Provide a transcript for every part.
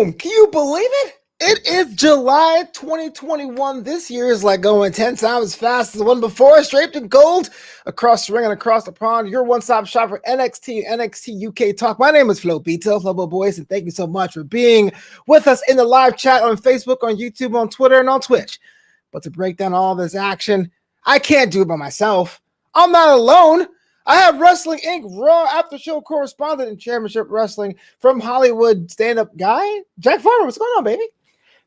Boom! Can you believe it? It is July 2021. This year is like going 10 times as fast as the one before. Draped in gold across the ring and across the pond. Your one-stop shop for NXT, NXT UK talk. My name is Flobo Boyce, and thank you so much for being with us in the live chat on Facebook, on YouTube, on Twitter, and on Twitch. But to break down all this action, I can't do it by myself. I'm not alone. I have Wrestling Inc. Raw Aftershow correspondent and Championship Wrestling from Hollywood stand-up guy, Jack Farmer. What's going on, baby?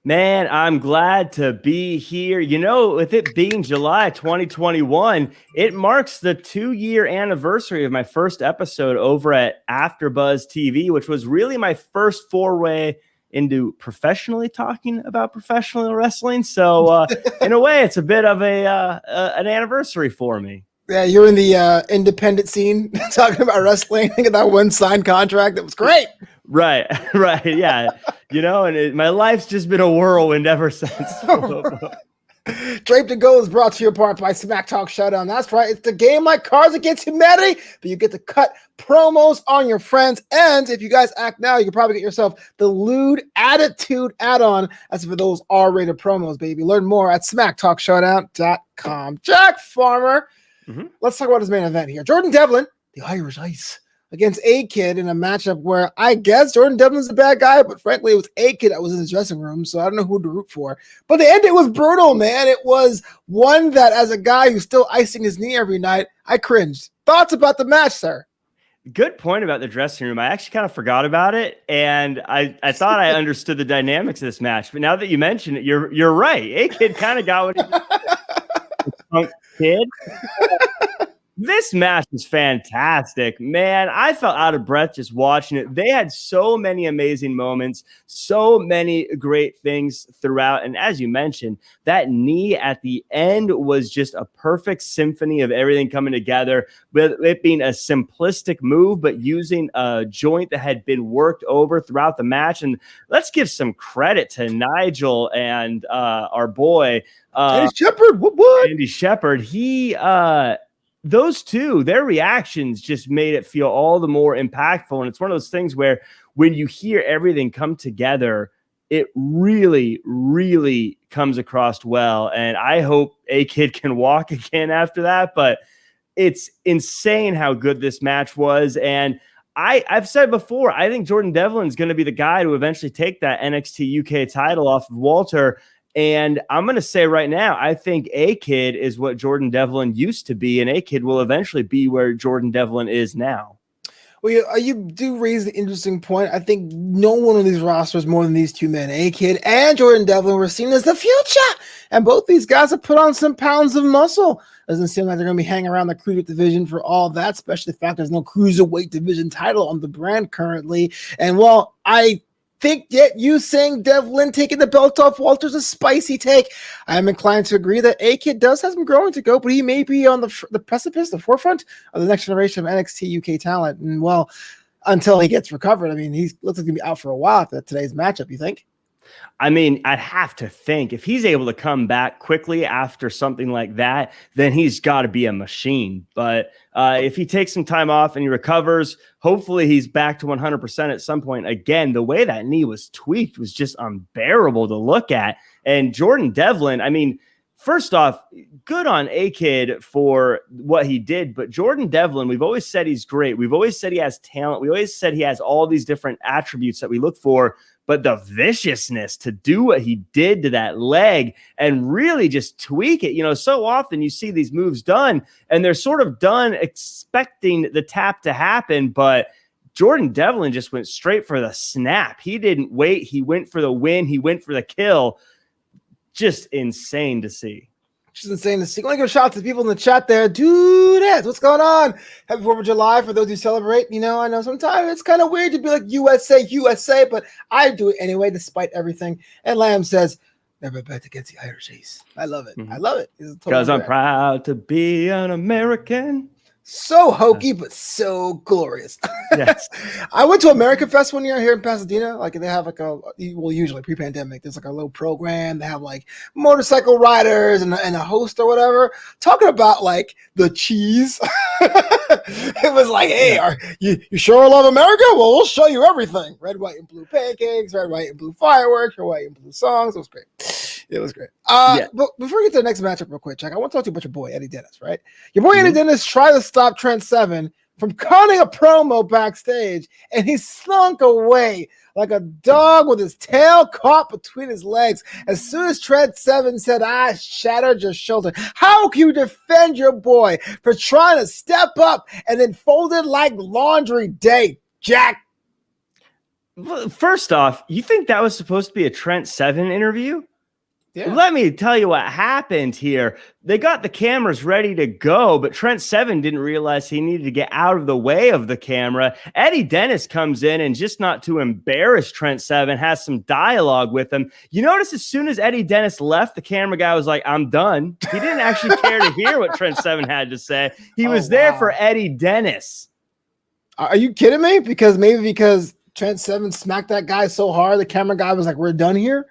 Man, I'm glad to be here. You know, with it being July 2021, it marks the 2-year anniversary of my first episode over at AfterBuzz TV, which was really my first foray into professionally talking about professional wrestling. So in a way, it's a bit of an anniversary for me. Yeah, you're in the independent scene talking about wrestling. I think of that one signed contract. That was great. Right. Yeah. You know, and my life's just been a whirlwind ever since. Draped in Gold is brought to you apart by Smack Talk Showdown. That's right. It's the game like Cards Against Humanity, but you get to cut promos on your friends. And if you guys act now, you can probably get yourself the Lewd Attitude add-on. That's for those R-rated promos, baby. Learn more at smacktalkshowdown.com. Jack Farmer. Let's talk about his main event here. Jordan Devlin, the Irish Ice, against A-Kid in a matchup where I guess Jordan Devlin's a bad guy, but frankly, it was A-Kid that was in the dressing room, so I don't know who to root for. But the end, it was brutal, man. It was one that, as a guy who's still icing his knee every night, I cringed. Thoughts about the match, sir? Good point about the dressing room. I actually kind of forgot about it, and I thought I understood the dynamics of this match. But now that you mention it, you're right. A-Kid kind of got what he kid. This match was fantastic, man. I felt out of breath just watching it. They had so many amazing moments, so many great things throughout. And as you mentioned, that knee at the end was just a perfect symphony of everything coming together, with it being a simplistic move, but using a joint that had been worked over throughout the match. And let's give some credit to Nigel and our boy, Andy Shepherd. What? Andy Shepherd. Those two, their reactions just made it feel all the more impactful. And it's one of those things where when you hear everything come together, it really, really comes across well. And I hope A-Kid can walk again after that. But it's insane how good this match was. And I've said before, I think Jordan Devlin is going to be the guy to eventually take that NXT UK title off of Walter. And I'm going to say right now, I think A-Kid is what Jordan Devlin used to be, and A-Kid will eventually be where Jordan Devlin is now. Well, you do raise the interesting point. I think no one on these rosters more than these two men, A-Kid and Jordan Devlin, were seen as the future. And both these guys have put on some pounds of muscle. Doesn't seem like they're going to be hanging around the cruiserweight division for all that, especially the fact there's no cruiserweight division title on the brand currently. And while I think yet you saying Devlin taking the belt off Walter's a spicy take, I am inclined to agree that A-Kid does have some growing to go, but he may be on the precipice, the forefront of the next generation of NXT UK talent. And well, until he gets recovered, I mean, he looks like he's going to be out for a while after today's matchup, you think? I mean, I'd have to think if he's able to come back quickly after something like that, then he's got to be a machine. But if he takes some time off and he recovers, hopefully he's back to 100% at some point. Again, the way that knee was tweaked was just unbearable to look at. And Jordan Devlin, I mean, first off, good on A-Kid for what he did. But Jordan Devlin, we've always said he's great. We've always said he has talent. We always said he has all these different attributes that we look for. But the viciousness to do what he did to that leg and really just tweak it. You know, so often you see these moves done and they're sort of done expecting the tap to happen. But Jordan Devlin just went straight for the snap. He didn't wait. He went for the win. He went for the kill. Just insane to see. Just insane to see. I want to give a shout out to the people in the chat there. Dude, what's going on? Happy 4th of July for those who celebrate. You know, I know sometimes it's kind of weird to be like USA, but I do it anyway, despite everything. And Lamb says, never bet against the Irish Ace. I love it. I love it. Because I'm proud to be an American. So hokey, but so glorious. Yes. I went to American Fest one year here in Pasadena. Like they have like usually pre-pandemic, there's like a little program. They have like motorcycle riders and a host or whatever. Talking about like the cheese. It was like, hey, you sure love America? Well, we'll show you everything. Red, white, and blue pancakes, red, white, and blue fireworks, red, white, and blue songs. It was great. It was great. But before we get to the next matchup real quick, Jack, I want to talk to you about your boy, Eddie Dennis, right? Your boy, Eddie Dennis, tried to stop Trent Seven from cutting a promo backstage, and he slunk away like a dog with his tail caught between his legs. As soon as Trent Seven said, I shattered your shoulder. How can you defend your boy for trying to step up and then fold it like laundry day, Jack? Well, first off, you think that was supposed to be a Trent Seven interview? Yeah. Let me tell you what happened here. They got the cameras ready to go, but Trent Seven didn't realize he needed to get out of the way of the camera. Eddie Dennis comes in and, just not to embarrass Trent Seven, has some dialogue with him. You notice as soon as Eddie Dennis left, the camera guy was like, I'm done. He didn't actually care to hear what Trent Seven had to say. He was there for Eddie Dennis. Are you kidding me? Because Trent Seven smacked that guy so hard, the camera guy was like, we're done here?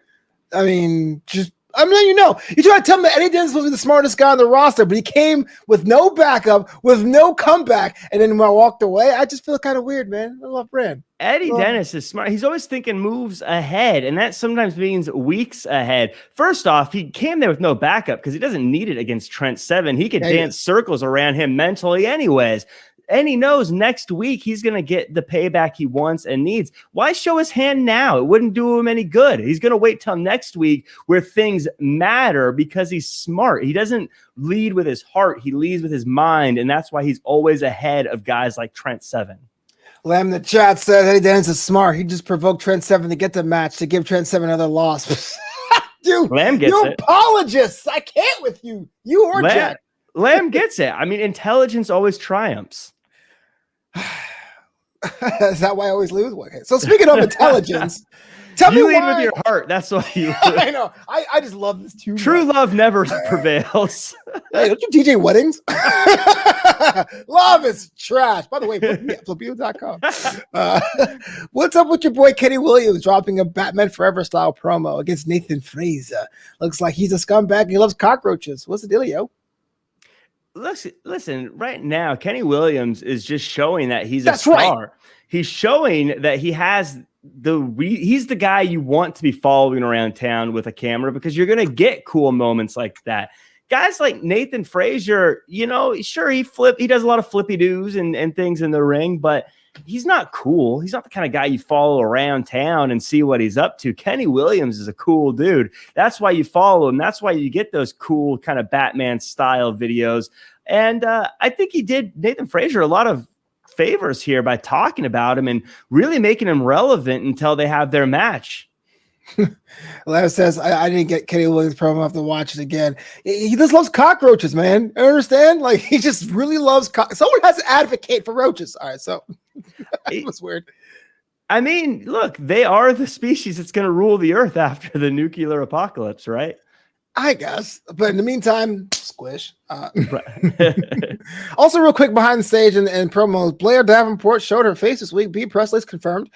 I mean, you try to tell me that Eddie Dennis was the smartest guy on the roster, but he came with no backup, with no comeback, and then when I walked away, I just feel kind of weird, man. I love Brand. Eddie Dennis is smart. He's always thinking moves ahead, and that sometimes means weeks ahead. First off, he came there with no backup because he doesn't need it against Trent Seven. He could dance circles around him mentally anyways. And he knows next week he's going to get the payback he wants and needs. Why show his hand now? It wouldn't do him any good. He's going to wait till next week where things matter because he's smart. He doesn't lead with his heart. He leads with his mind, and that's why he's always ahead of guys like Trent Seven. Lamb in the chat said Eddie Dennis is smart. He just provoked Trent Seven to get the match, to give Trent Seven another loss. Dude, Lamb gets you it. Apologists. I can't with you. You or Jack. Lamb gets it. I mean, intelligence always triumphs. Is that why I always lose? Okay. So speaking of intelligence, tell me lead why. with your heart. That's why you lose. I know. I just love this too. True love never prevails. Hey, don't you DJ weddings? Love is trash. By the way, Flobo.com. What's up with your boy Kenny Williams dropping a Batman Forever style promo against Nathan Frazer? Looks like he's a scumbag and he loves cockroaches. What's the dealio? Listen, right now, Kenny Williams is just showing that he's a star. Right. He's showing that he has he's the guy you want to be following around town with a camera because you're going to get cool moments like that. Guys like Nathan Frazer, sure, he does a lot of flippy doos and things in the ring, but he's not cool. He's not the kind of guy you follow around town and see what he's up to. Kenny Williams is a cool dude. That's why you follow him. That's why you get those cool kind of Batman style videos. And I think he did Nathan Frazer a lot of favors here by talking about him and really making him relevant until they have their match. Larry says, I didn't get Kenny Williams promo. I have to watch it again. He just loves cockroaches, man. I understand. Like, he just really loves someone has to advocate for roaches. All right, so that was weird. I mean, look, they are the species that's going to rule the earth after the nuclear apocalypse, right? I guess. But in the meantime, squish. Also, real quick, behind the stage and promos, Blair Davenport showed her face this week. Bea Presley's confirmed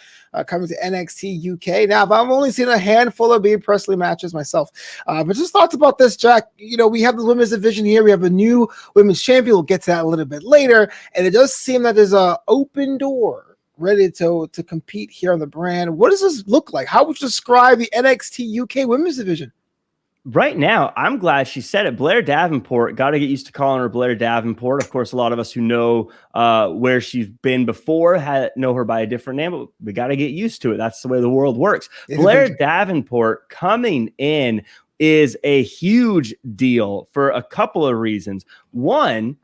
coming to NXT UK. Now, I've only seen a handful of Bea Presley matches myself. But just thoughts about this, Jack. We have the women's division here. We have a new women's champion. We'll get to that a little bit later. And it does seem that there's an open door ready to compete here on the brand. What does this look like? How would you describe the NXT UK women's division? Right now, I'm glad she said it. Blair Davenport, got to get used to calling her Blair Davenport. Of course, a lot of us who know where she's been before know her by a different name, but we got to get used to it. That's the way the world works. Blair Davenport coming in is a huge deal for a couple of reasons. One,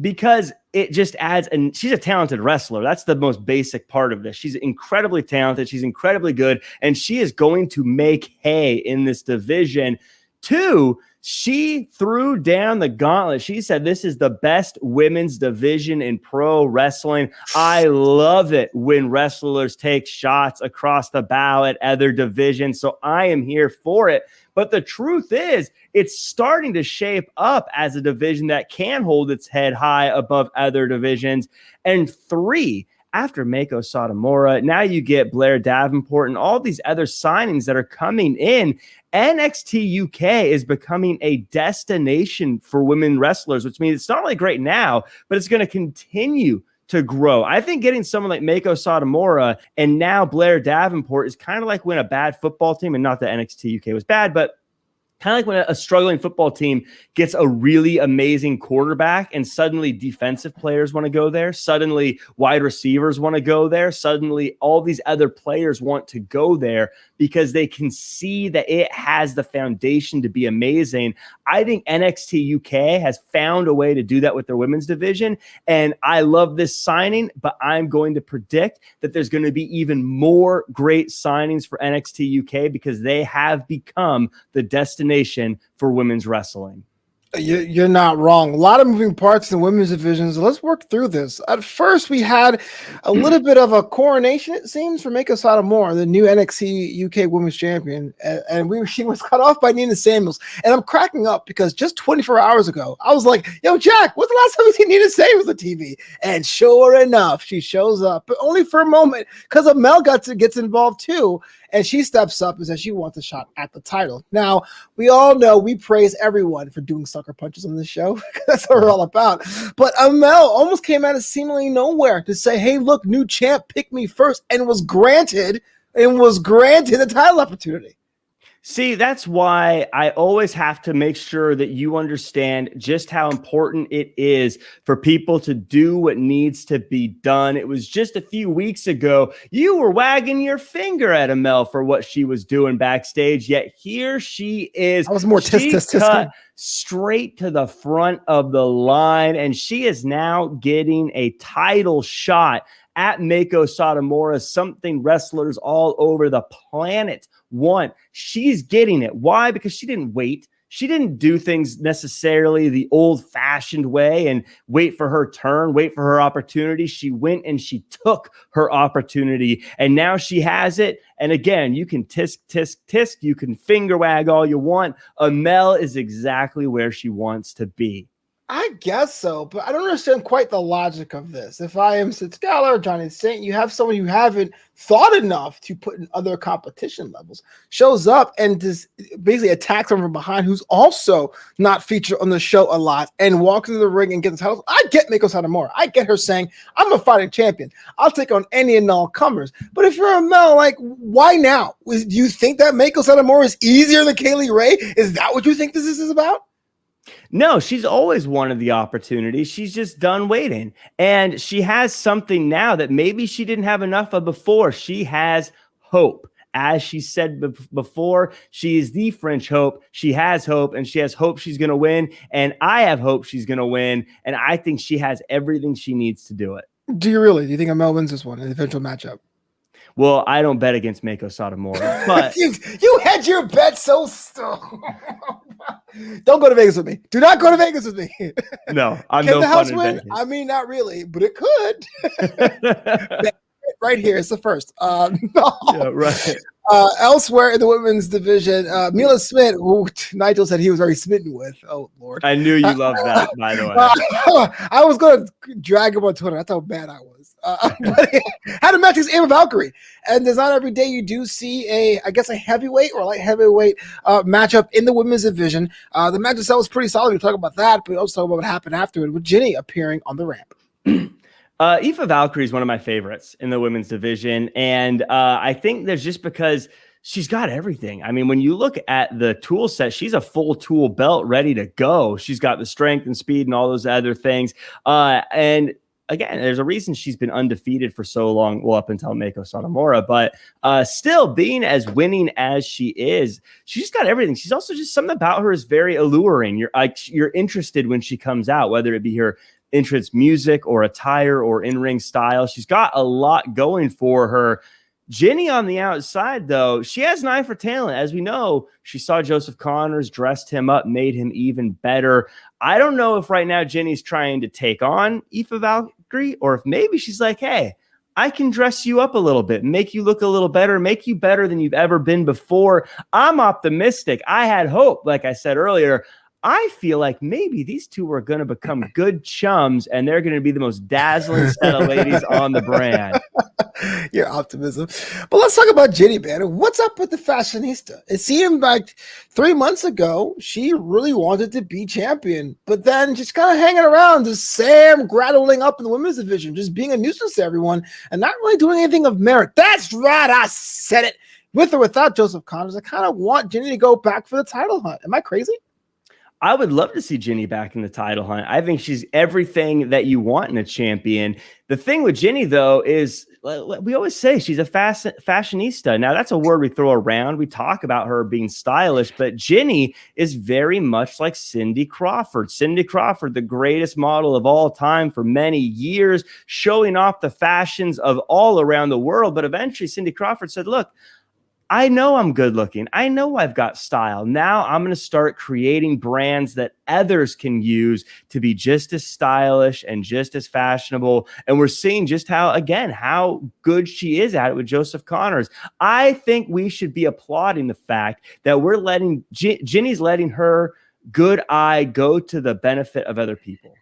because it just adds, and she's a talented wrestler. That's the most basic part of this. She's incredibly talented. She's incredibly good, and she is going to make hay in this division. Two, she threw down the gauntlet. She said, this is the best women's division in pro wrestling. I love it when wrestlers take shots across the bow at other divisions. So I am here for it. But the truth is, it's starting to shape up as a division that can hold its head high above other divisions. And 3, after Mako Satomura, now you get Blair Davenport and all these other signings that are coming in. NXT UK is becoming a destination for women wrestlers, which means it's not only great now, but it's going to continue to grow. I think getting someone like Mako Satomura and now Blair Davenport is kind of like when a bad football team, and not that NXT UK was bad, but kind of like when a struggling football team gets a really amazing quarterback and suddenly defensive players want to go there. Suddenly wide receivers want to go there. Suddenly all these other players want to go there because they can see that it has the foundation to be amazing. I think NXT UK has found a way to do that with their women's division. And I love this signing, but I'm going to predict that there's going to be even more great signings for NXT UK because they have become the destination for women's wrestling. You're not wrong. A lot of moving parts in the women's divisions. Let's work through this. At first, we had a little bit of a coronation, it seems, for Mako Satomura, the new NXT UK Women's Champion, and she was cut off by Nina Samuels. And I'm cracking up because just 24 hours ago, I was like, "Yo, Jack, what's the last time we seen Nina Samuels on TV?" And sure enough, she shows up, but only for a moment because Amel gets involved too. And she steps up and says she wants a shot at the title. Now, we all know we praise everyone for doing sucker punches on this show. That's what we're all about. But Amel almost came out of seemingly nowhere to say, hey, look, new champ, pick me first, and was granted the title opportunity. See, that's why I always have to make sure that you understand just how important it is for people to do what needs to be done. It was just a few weeks ago, you were wagging your finger at Amel for what she was doing backstage, yet here she is. I was more cut straight to the front of the line, and she is now getting a title shot at Mako Satomura, something wrestlers all over the planet want. She's getting it. Why? Because she didn't wait. She didn't do things necessarily the old-fashioned way and wait for her turn, wait for her opportunity. She went and she took her opportunity, and now she has it. And again, you can tisk, tisk, tisk. You can finger wag all you want. Amel is exactly where she wants to be. I guess so, but I don't understand quite the logic of this. If I am Sid Scala or Johnny Saint, you have someone you haven't thought enough to put in other competition levels, shows up and just basically attacks someone from behind who's also not featured on the show a lot and walks into the ring and gets the title. I get Mako Satomura. I get her saying, I'm a fighting champion. I'll take on any and all comers. But if you're a Mel, like, why now? Do you think that Mako Satomura is easier than Kaylee Ray? Is that what you think this is about? No, she's always wanted the opportunity. She's just done waiting. And she has something now that maybe she didn't have enough of before. She has hope. As she said before, she is the French Hope. She has hope, and she has hope she's going to win. And I have hope she's going to win. And I think she has everything she needs to do it. Do you really? Do you think Amel wins this one in the eventual matchup? Well, I don't bet against Mako Satomura, but you had your bet so strong. Don't go to Vegas with me. Do not go to Vegas with me. No, I'm Can no the fun house in win? Vegas. I mean, not really, but it could. Right here, it's the first. No. Yeah, right. Elsewhere in the women's division, Mila Smith, who Nigel said he was very smitten with. Oh, Lord. I knew you loved that, by the way. I was going to drag him on Twitter. That's how bad I was. But had a match against Ava Valkyrie. And there's not every day you do see a heavyweight or light heavyweight matchup in the women's division. The match itself was pretty solid. We talk about that, but we also talk about what happened afterward with Ginny appearing on the ramp. Aoife Valkyrie is one of my favorites in the women's division. And I think there's just because she's got everything. I mean, when you look at the tool set, she's a full tool belt ready to go. She's got the strength and speed and all those other things. And again, there's a reason she's been undefeated for so long, well, up until Mako Satomura, but still being as winning as she is, she's got everything. She's also just something about her is very alluring. You're interested when she comes out, whether it be her entrance music or attire or in-ring style. She's got a lot going for her. Ginny on the outside, though, she has an eye for talent. As we know, she saw Joseph Connors, dressed him up, made him even better. I don't know if right now Ginny's trying to take on Aoife Valkyrie or if maybe she's like, hey, I can dress you up a little bit, make you look a little better, make you better than you've ever been before. I'm optimistic. I had hope, like I said earlier. I feel like maybe these two are going to become good chums, and they're going to be the most dazzling set of ladies on the brand. Your optimism. But let's talk about Ginny, man. What's up with the fashionista? It seemed like 3 months ago, she really wanted to be champion, but then just kind of hanging around, just Sam grappling up in the women's division, just being a nuisance to everyone and not really doing anything of merit. That's right. I said it. With or without Joseph Connors, I kind of want Ginny to go back for the title hunt. Am I crazy? I would love to see Ginny back in the title hunt. I think she's everything that you want in a champion. The thing with Ginny, though, is we always say she's a fashionista. Now, that's a word we throw around. We talk about her being stylish, but Ginny is very much like Cindy Crawford. Cindy Crawford, the greatest model of all time for many years, showing off the fashions of all around the world. But eventually, Cindy Crawford said, look, I know I'm good looking. I know I've got style. Now I'm going to start creating brands that others can use to be just as stylish and just as fashionable. And we're seeing just how good she is at it with Joseph Connors. I think we should be applauding the fact that we're letting Ginny's letting her good eye go to the benefit of other people.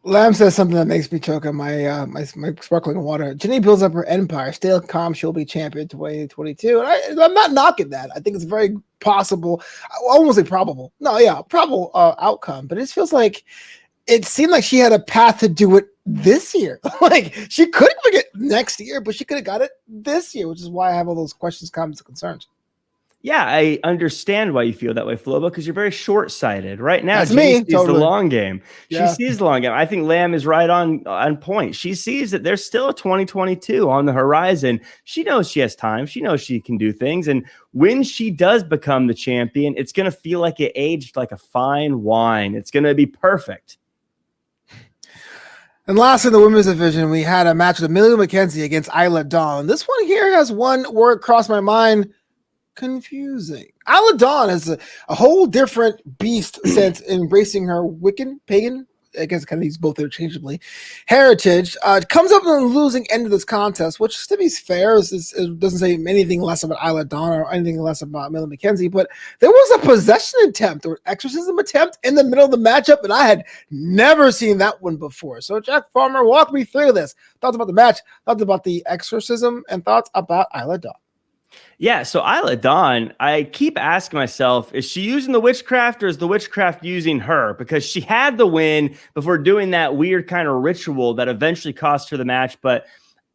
Lamb says something that makes me choke on my sparkling water. Ginny builds up her empire. Stay calm. She'll be champion 2022. And I'm not knocking that. I think it's very possible. I won't say probable. No, yeah, probable outcome. But it feels like it seemed like she had a path to do it this year. Like she could have get next year, but she could have got it this year, which is why I have all those questions, comments, and concerns. Yeah, I understand why you feel that way, Flobo, because you're very short-sighted. Right now, That's Ginny me, sees totally. the long game. Yeah. She sees the long game. I think Lamb is right on point. She sees that there's still a 2022 on the horizon. She knows she has time. She knows she can do things. And when she does become the champion, it's going to feel like it aged like a fine wine. It's going to be perfect. And last in the women's division, we had a match with Amelia McKenzie against Isla Dawn. This one here has one word cross my mind. Confusing. Isla Dawn is a whole different beast since embracing her Wiccan, pagan, I guess kind of use both interchangeably, heritage. Comes up on the losing end of this contest, which to be fair, it doesn't say anything less about Isla Dawn or anything less about Amelia McKenzie, but there was a possession attempt or exorcism attempt in the middle of the matchup, and I had never seen that one before. So Jack Farmer, walk me through this. Thoughts about the match, thoughts about the exorcism, and thoughts about Isla Dawn. Yeah, so Isla Dawn, I keep asking myself, is she using the witchcraft or is the witchcraft using her? Because she had the win before doing that weird kind of ritual that eventually cost her the match. But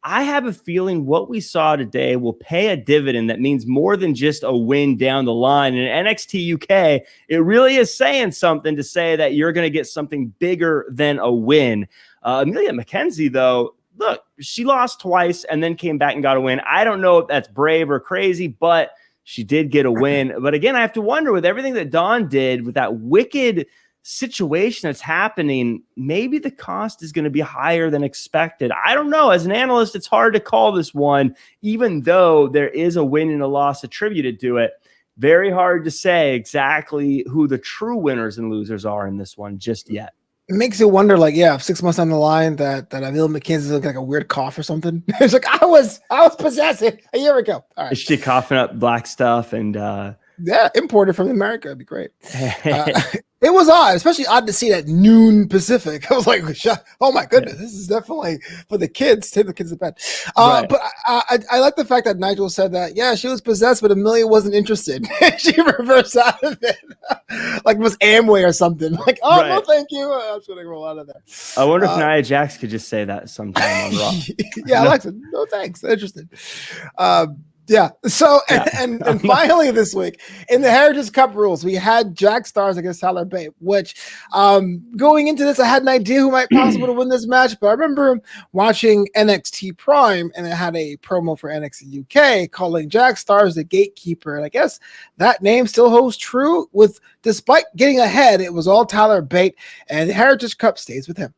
I have a feeling what we saw today will pay a dividend that means more than just a win down the line. And NXT UK, it really is saying something to say that you're going to get something bigger than a win. Amelia McKenzie, though, look, she lost twice and then came back and got a win. I don't know if that's brave or crazy, but she did get a win. But again, I have to wonder with everything that Dawn did with that wicked situation that's happening, maybe the cost is going to be higher than expected. I don't know. As an analyst, it's hard to call this one, even though there is a win and a loss attributed to it. Very hard to say exactly who the true winners and losers are in this one just yet. It makes you wonder, like, 6 months down the line, that Amelia McKenzie looks like a weird cough or something. It's like I was possessed a year ago. All right. Is she coughing up black stuff and imported from America? It'd be great. It was odd, especially odd to see it at noon Pacific. I was like, oh my goodness, This is definitely for the kids. Take the kids to bed. Right. But I like the fact that Nigel said that, she was possessed, but Amelia wasn't interested. She reversed out of it. Like it was Amway or something. Like, right. No, thank you. I'm just going to roll out of there. I wonder if Nia Jax could just say that sometime on Raw. Yeah, Alexa, no thanks. Interested. Yeah. So, and finally this week in the Heritage Cup rules, we had Jack Stars against Tyler Bate, which going into this, I had an idea who might possibly win this match, but I remember watching NXT Prime and it had a promo for NXT UK calling Jack Stars the gatekeeper. And I guess that name still holds true despite getting ahead, it was all Tyler Bate and the Heritage Cup stays with him.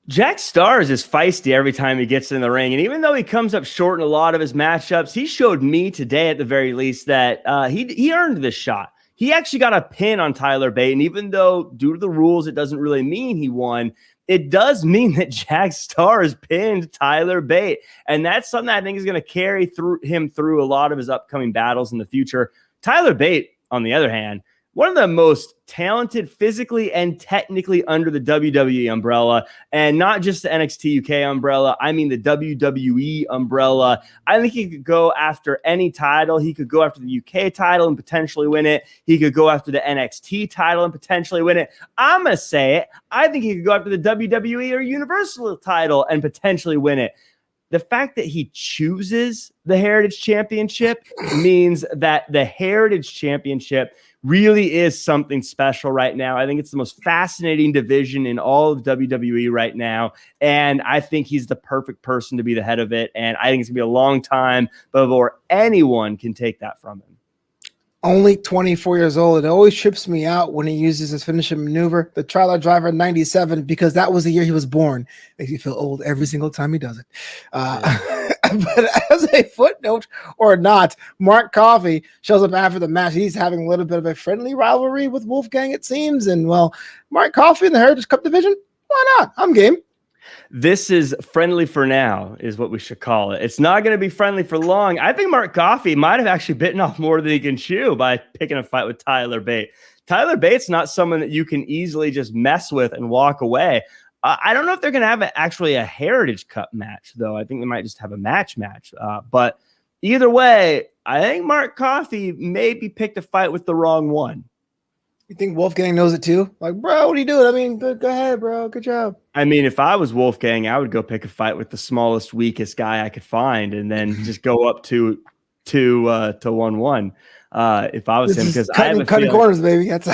Jack Stars is feisty every time he gets in the ring. And even though he comes up short in a lot of his matchups, he showed me today at the very least that he earned this shot. He actually got a pin on Tyler Bate. And even though due to the rules, it doesn't really mean he won, it does mean that Jack Starz pinned Tyler Bate. And that's something I think is going to carry him through a lot of his upcoming battles in the future. Tyler Bate, on the other hand, one of the most talented physically and technically under the WWE umbrella, and not just the NXT UK umbrella. I mean, the WWE umbrella. I think he could go after any title. He could go after the UK title and potentially win it. He could go after the NXT title and potentially win it. I'm going to say it. I think he could go after the WWE or Universal title and potentially win it. The fact that he chooses the Heritage Championship means that the Heritage Championship really is something special right now. I think it's the most fascinating division in all of WWE right now. And I think he's the perfect person to be the head of it. And I think it's going to be a long time before anyone can take that from him. Only 24 years old. It always trips me out when he uses his finishing maneuver, the trailer driver 97, because that was the year he was born. Makes me feel old every single time he does it. But as a footnote or not, Mark Coffey shows up after the match. He's having a little bit of a friendly rivalry with Wolfgang, it seems. And, well, Mark Coffey in the Heritage Cup division? Why not? I'm game. This is friendly for now, is what we should call it. It's not going to be friendly for long. I think Mark Coffey might have actually bitten off more than he can chew by picking a fight with Tyler Bate. Tyler Bate's not someone that you can easily just mess with and walk away. I don't know if they're going to have actually a Heritage Cup match, though. I think they might just have a match. But either way, I think Mark Coffey maybe picked a fight with the wrong one. You think Wolfgang knows it too? Like, bro, what are you doing? I mean, go ahead, bro. Good job. I mean, if I was Wolfgang, I would go pick a fight with the smallest, weakest guy I could find, and then just go up to 1-1. If I was him, because I have cutting corners, baby. That's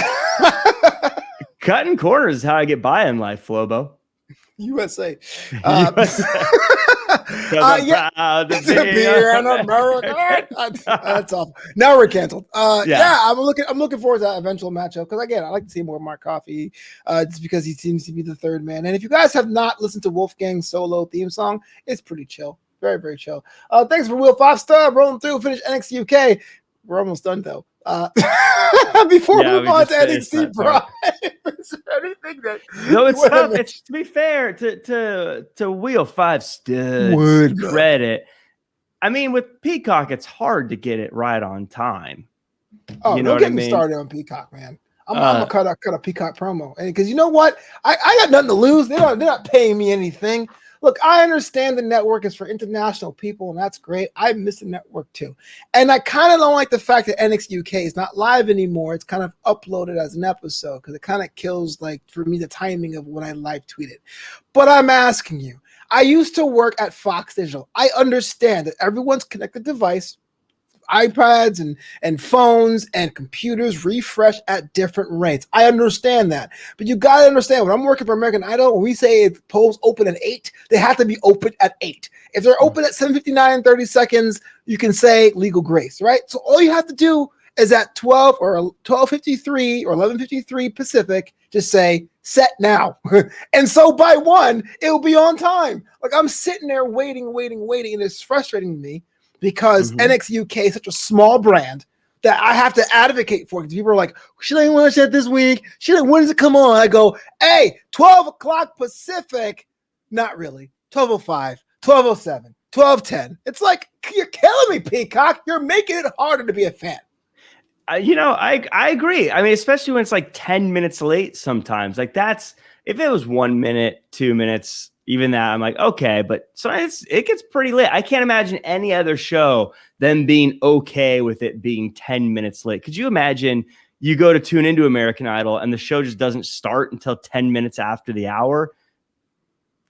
cutting corners is how I get by in life, Flobo. USA. Yeah. To be an American. That's awful. Now we're canceled. I'm looking forward to that eventual matchup because again, I like to see more Mark Coffey. Just because he seems to be the third man. And if you guys have not listened to Wolfgang's solo theme song, it's pretty chill. Very, very chill. Thanks for Wheel 5-star rolling through. Finish NXT UK. We're almost done though. Before we move on to NXT Prime, is there anything that no, it's tough. It's to be fair to Wheel 5 Studs credit. I mean, with Peacock, it's hard to get it right on time. Oh, you know, don't get me started on Peacock, man. I'm gonna cut a Peacock promo, and because you know what, I got nothing to lose. They're not paying me anything. Look, I understand the network is for international people, and that's great. I miss the network too. And I kind of don't like the fact that NXT UK is not live anymore. It's kind of uploaded as an episode because it kind of kills, like, for me, the timing of when I live tweet it. But I'm asking you, I used to work at Fox Digital. I understand that everyone's connected device, iPads and phones and computers refresh at different rates. I understand that. But you got to understand, when I'm working for American Idol, when we say polls open at 8, they have to be open at 8. If they're open at 7:59 and 30 seconds, you can say legal grace, right? So all you have to do is at 12 or 12:53 or 11:53 Pacific, just say set now. And so by 1, it'll be on time. Like, I'm sitting there waiting, and it's frustrating me. Because NXT UK is such a small brand that I have to advocate for. Because people are like, she didn't watch that this week. She didn't, when does it come on? I go, hey, 12 o'clock Pacific. Not really. 12:05, 12:07, 12:10. It's like, you're killing me, Peacock. You're making it harder to be a fan. I agree. I mean, especially when it's like 10 minutes late sometimes. Like, that's, if it was 1 minute, 2 minutes, even that, I'm like, okay, but sometimes it gets pretty late. I can't imagine any other show them being okay with it being 10 minutes late. Could you imagine you go to tune into American Idol and the show just doesn't start until 10 minutes after the hour?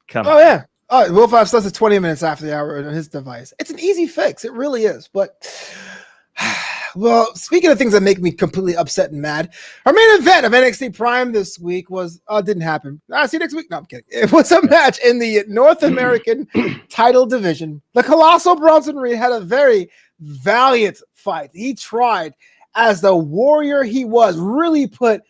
Come on. Oh, yeah. Oh, Will 5 starts at 20 minutes after the hour on his device. It's an easy fix. It really is. But well, speaking of things that make me completely upset and mad, our main event of NXT Prime this week was didn't happen. I'll see you next week. No, I'm kidding. It was a match in the North American title division. The Colossal Bronson Reed had a very valiant fight. He tried, as the warrior he was, really put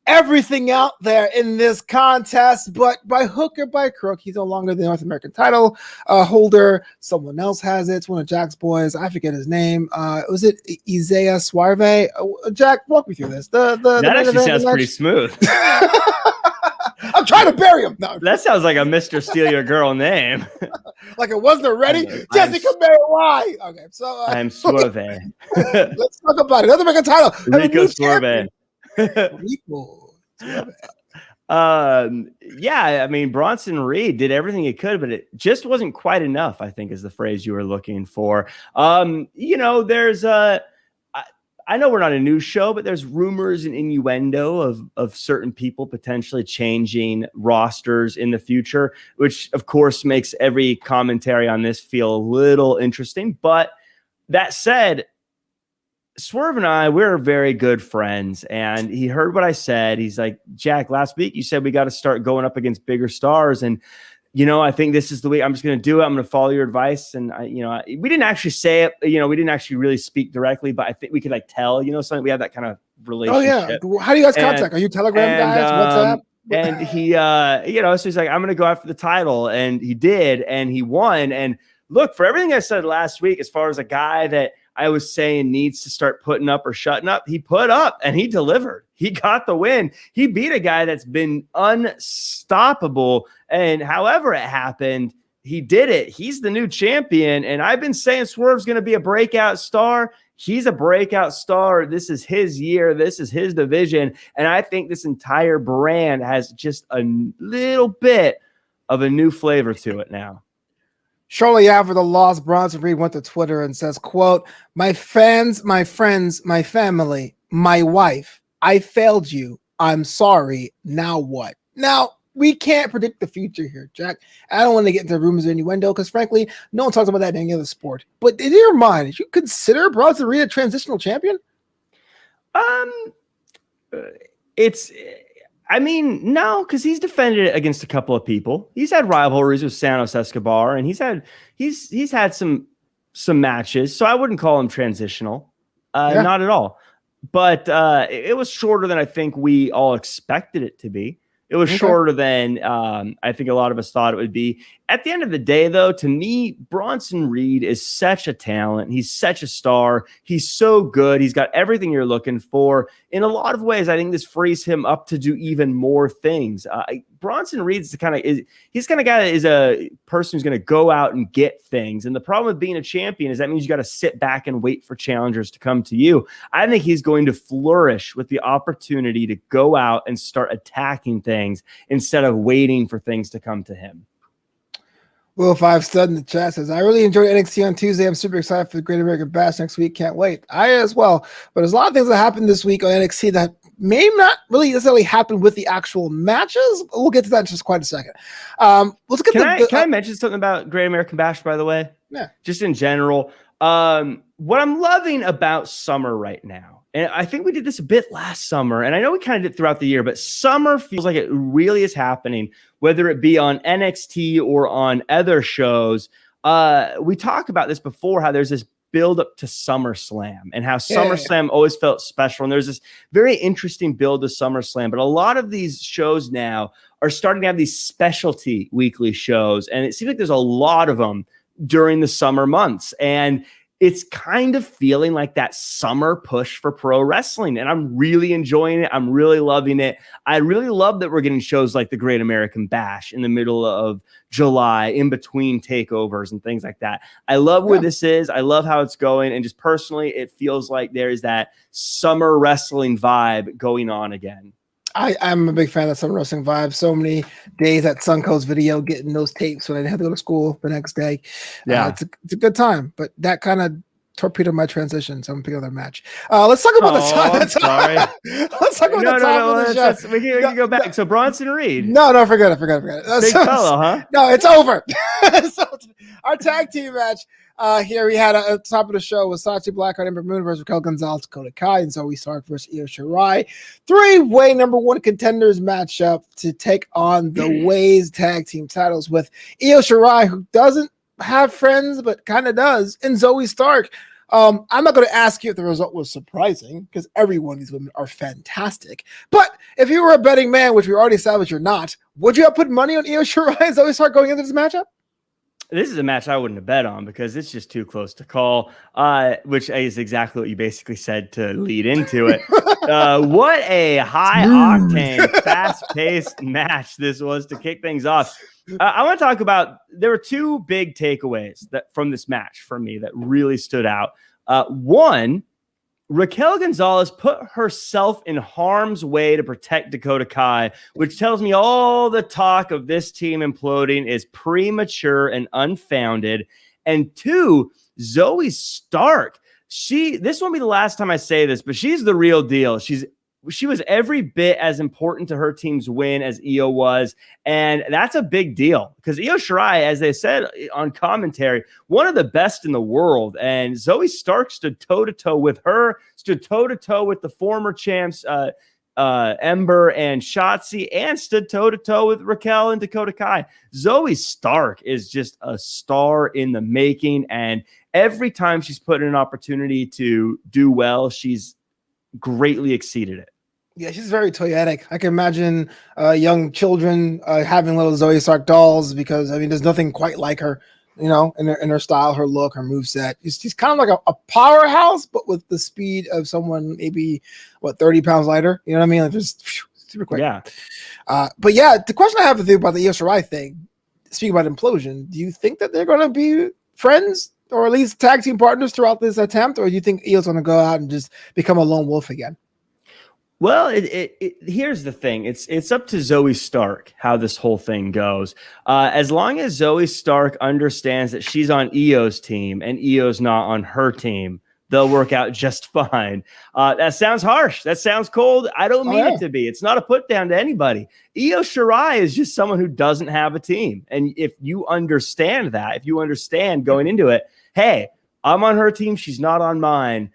everything out there in this contest, but by hook or by crook, he's no longer the North American title holder. Someone else has it. It's one of Jack's boys. I forget his name. Was it Isaiah Suarve? Jack, walk me through this. That actually sounds pretty smooth. I'm trying to bury him. No. That sounds like a Mr. Steal Your Girl name. Like it wasn't already. Jessica May, why? Okay, so I'm Swerve. Let's talk about it. Another American title. Rico Swerve. Rico Swerve. Yeah, I mean, Bronson Reed did everything he could, but it just wasn't quite enough, I think is the phrase you were looking for. There's I know we're not a news show, but there's rumors and innuendo of certain people potentially changing rosters in the future, which of course makes every commentary on this feel a little interesting. But that said, Swerve and I, we're very good friends, and he heard what I said. He's like, Jack, last week you said we got to start going up against bigger stars, and I think this is the way. I'm just going to do it. I'm going to follow your advice. And we didn't actually say it. We didn't actually really speak directly, but I think we could tell. Something we have that kind of relationship. Oh yeah. How do you guys contact? Are you Telegram guys? WhatsApp? And he, so he's like, I'm going to go after the title, and he did, and he won. And look, for everything I said last week, as far as a guy that I was saying needs to start putting up or shutting up, he put up and he delivered. He got the win. He beat a guy that's been unstoppable. And however it happened, he did it. He's the new champion. And I've been saying Swerve's going to be a breakout star. He's a breakout star. This is his year. This is his division. And I think this entire brand has just a little bit of a new flavor to it now. Shortly after the loss, Bronson Reed went to Twitter and says, quote, "My fans, my friends, my family, my wife, I failed you. I'm sorry. Now what?" Now, we can't predict the future here, Jack. I don't want to get into rumors or innuendo because, frankly, no one talks about that in any other sport. But in your mind, did you consider Bronson Reed a transitional champion? No, because he's defended it against a couple of people. He's had rivalries with Santos Escobar, and he's had some matches. So I wouldn't call him transitional, not at all. But it was shorter than I think we all expected it to be. It was shorter than I think a lot of us thought it would be. At the end of the day, though, to me, Bronson Reed is such a talent. He's such a star. He's so good. He's got everything you're looking for. In a lot of ways, I think this frees him up to do even more things. Bronson Reed's he's kind of guy that is a person who's going to go out and get things. And the problem with being a champion is that means you got to sit back and wait for challengers to come to you. I think he's going to flourish with the opportunity to go out and start attacking things instead of waiting for things to come to him. Will 5 Stud in the chat says, "I really enjoyed NXT on Tuesday. I'm super excited for the Great American Bash next week. Can't wait." I as well. But there's a lot of things that happened this week on NXT that may not really necessarily happen with the actual matches. We'll get to that in just quite a second. Let's get Can I mention something about Great American Bash, by the way? Yeah. Just in general. What I'm loving about summer right now, and I think we did this a bit last summer, and I know we kind of did throughout the year, but summer feels like it really is happening, whether it be on NXT or on other shows. We talked about this before, how there's this build up to SummerSlam and how SummerSlam always felt special. And there's this very interesting build to SummerSlam, but a lot of these shows now are starting to have these specialty weekly shows. And it seems like there's a lot of them during the summer months. And it's kind of feeling like that summer push for pro wrestling. And I'm really enjoying it. I'm really loving it. I really love that we're getting shows like the Great American Bash in the middle of July, in between takeovers and things like that. I love where this is. I love how it's going. And just personally, it feels like there's that summer wrestling vibe going on again. I'm a big fan of Summer Wrestling vibe. So many days at Suncoast Video getting those tapes when I didn't have to go to school the next day. Yeah, it's a good time, but that kind of torpedoed my transition. So I'm picking another match. Let's talk about the time. Let's talk about the time of the show. We can go back. So Bronson Reed. No, forget it. Big fellow, huh? No, it's over. So our tag team match here we had at the top of the show was Sachi Blackheart, Ember Moon versus Raquel Gonzalez, Dakota Kai, and Zoe Stark versus Io Shirai. 3-way number 1 contenders matchup to take on the Ways tag team titles with Io Shirai, who doesn't have friends but kind of does, and Zoe Stark. I'm not going to ask you if the result was surprising because every one of these women are fantastic. But if you were a betting man, which we already established you're not, would you have put money on Io Shirai and Zoe Stark going into this matchup? This is a match I wouldn't have bet on because it's just too close to call, which is exactly what you basically said to lead into it. What a high-octane, fast-paced match this was to kick things off. I want to talk about, there were two big takeaways from this match for me that really stood out. One, Raquel Gonzalez put herself in harm's way to protect Dakota Kai, which tells me all the talk of this team imploding is premature and unfounded. And two, Zoe Stark. This won't be the last time I say this, but she's the real deal. She was every bit as important to her team's win as Io was, and that's a big deal because Io Shirai, as they said on commentary, one of the best in the world, and Zoe Stark stood toe-to-toe with her, stood toe-to-toe with the former champs Ember and Shotzi, and stood toe-to-toe with Raquel and Dakota Kai. Zoe Stark is just a star in the making, and every time she's put in an opportunity to do well, she's greatly exceeded it. Yeah, she's very toyetic. I can imagine young children having little Zoe Stark dolls because, I mean, there's nothing quite like her, you know, in her style, her look, her moveset. She's kind of like a powerhouse, but with the speed of someone maybe, 30 pounds lighter? You know what I mean? Like just super quick. Yeah. But yeah, the question I have with you about the Io Shirai thing, speaking about implosion, do you think that they're going to be friends or at least tag team partners throughout this attempt? Or do you think Io's going to go out and just become a lone wolf again? Well, here's the thing. It's up to Zoe Stark how this whole thing goes. As long as Zoe Stark understands that she's on Io's team and Io's not on her team, they'll work out just fine. That sounds harsh. That sounds cold. I don't mean it to be. It's not a put down to anybody. Io Shirai is just someone who doesn't have a team. And if you understand that, if you understand going into it, hey, I'm on her team, she's not on mine,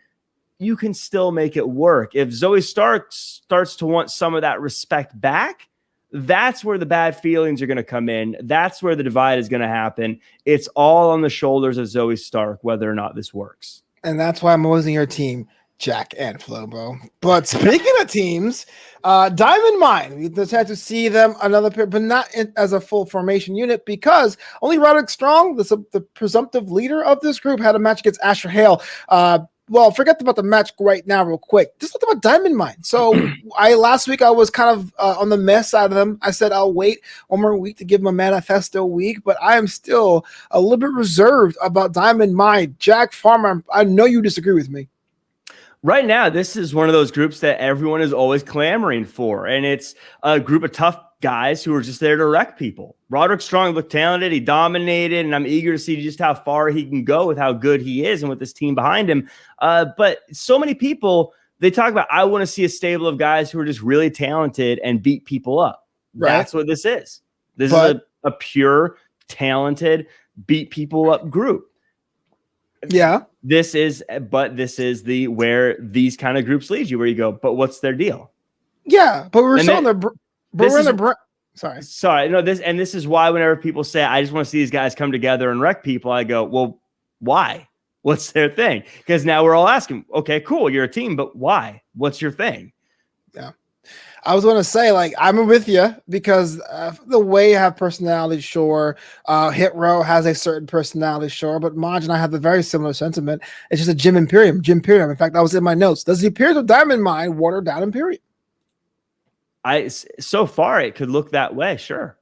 you can still make it work. If Zoe Stark starts to want some of that respect back, that's where the bad feelings are going to come in. That's where the divide is going to happen. It's all on the shoulders of Zoe Stark, whether or not this works. And that's why I'm always in your team, Jack and Flobo. But speaking of teams, Diamond Mine, we just had to see them another pair, but not as a full formation unit because only Roderick Strong, the presumptive leader of this group, had a match against Asher Hale. Well, forget about the match right now real quick. Just talk about Diamond Mine. So last week I was kind of on the mess side of them. I said I'll wait one more week to give them a manifesto week, but I am still a little bit reserved about Diamond Mine. Jack Farmer, I know you disagree with me. Right now, this is one of those groups that everyone is always clamoring for, and it's a group of tough guys who are just there to wreck people. Roderick Strong looked talented. He dominated, and I'm eager to see just how far he can go with how good he is and with this team behind him. But so many people, they talk about, I want to see a stable of guys who are just really talented and beat people up. Right. That's what this is. This is a pure, talented, beat people up group. Yeah. This is where these kind of groups lead you, where you go, but what's their deal? Yeah, but we're still in the Sorry. No, this is why whenever people say, I just want to see these guys come together and wreck people, I go, well, why? What's their thing? Because now we're all asking, okay, cool, you're a team, but why? What's your thing? Yeah. I was going to say, like, I'm with you because the way you have personality, sure. Hit Row has a certain personality, sure. But Maj and I have a very similar sentiment. It's just a Gym Imperium. In fact, that was in my notes. Does the appearance of Diamond Mine water down Imperium? So far, it could look that way, sure.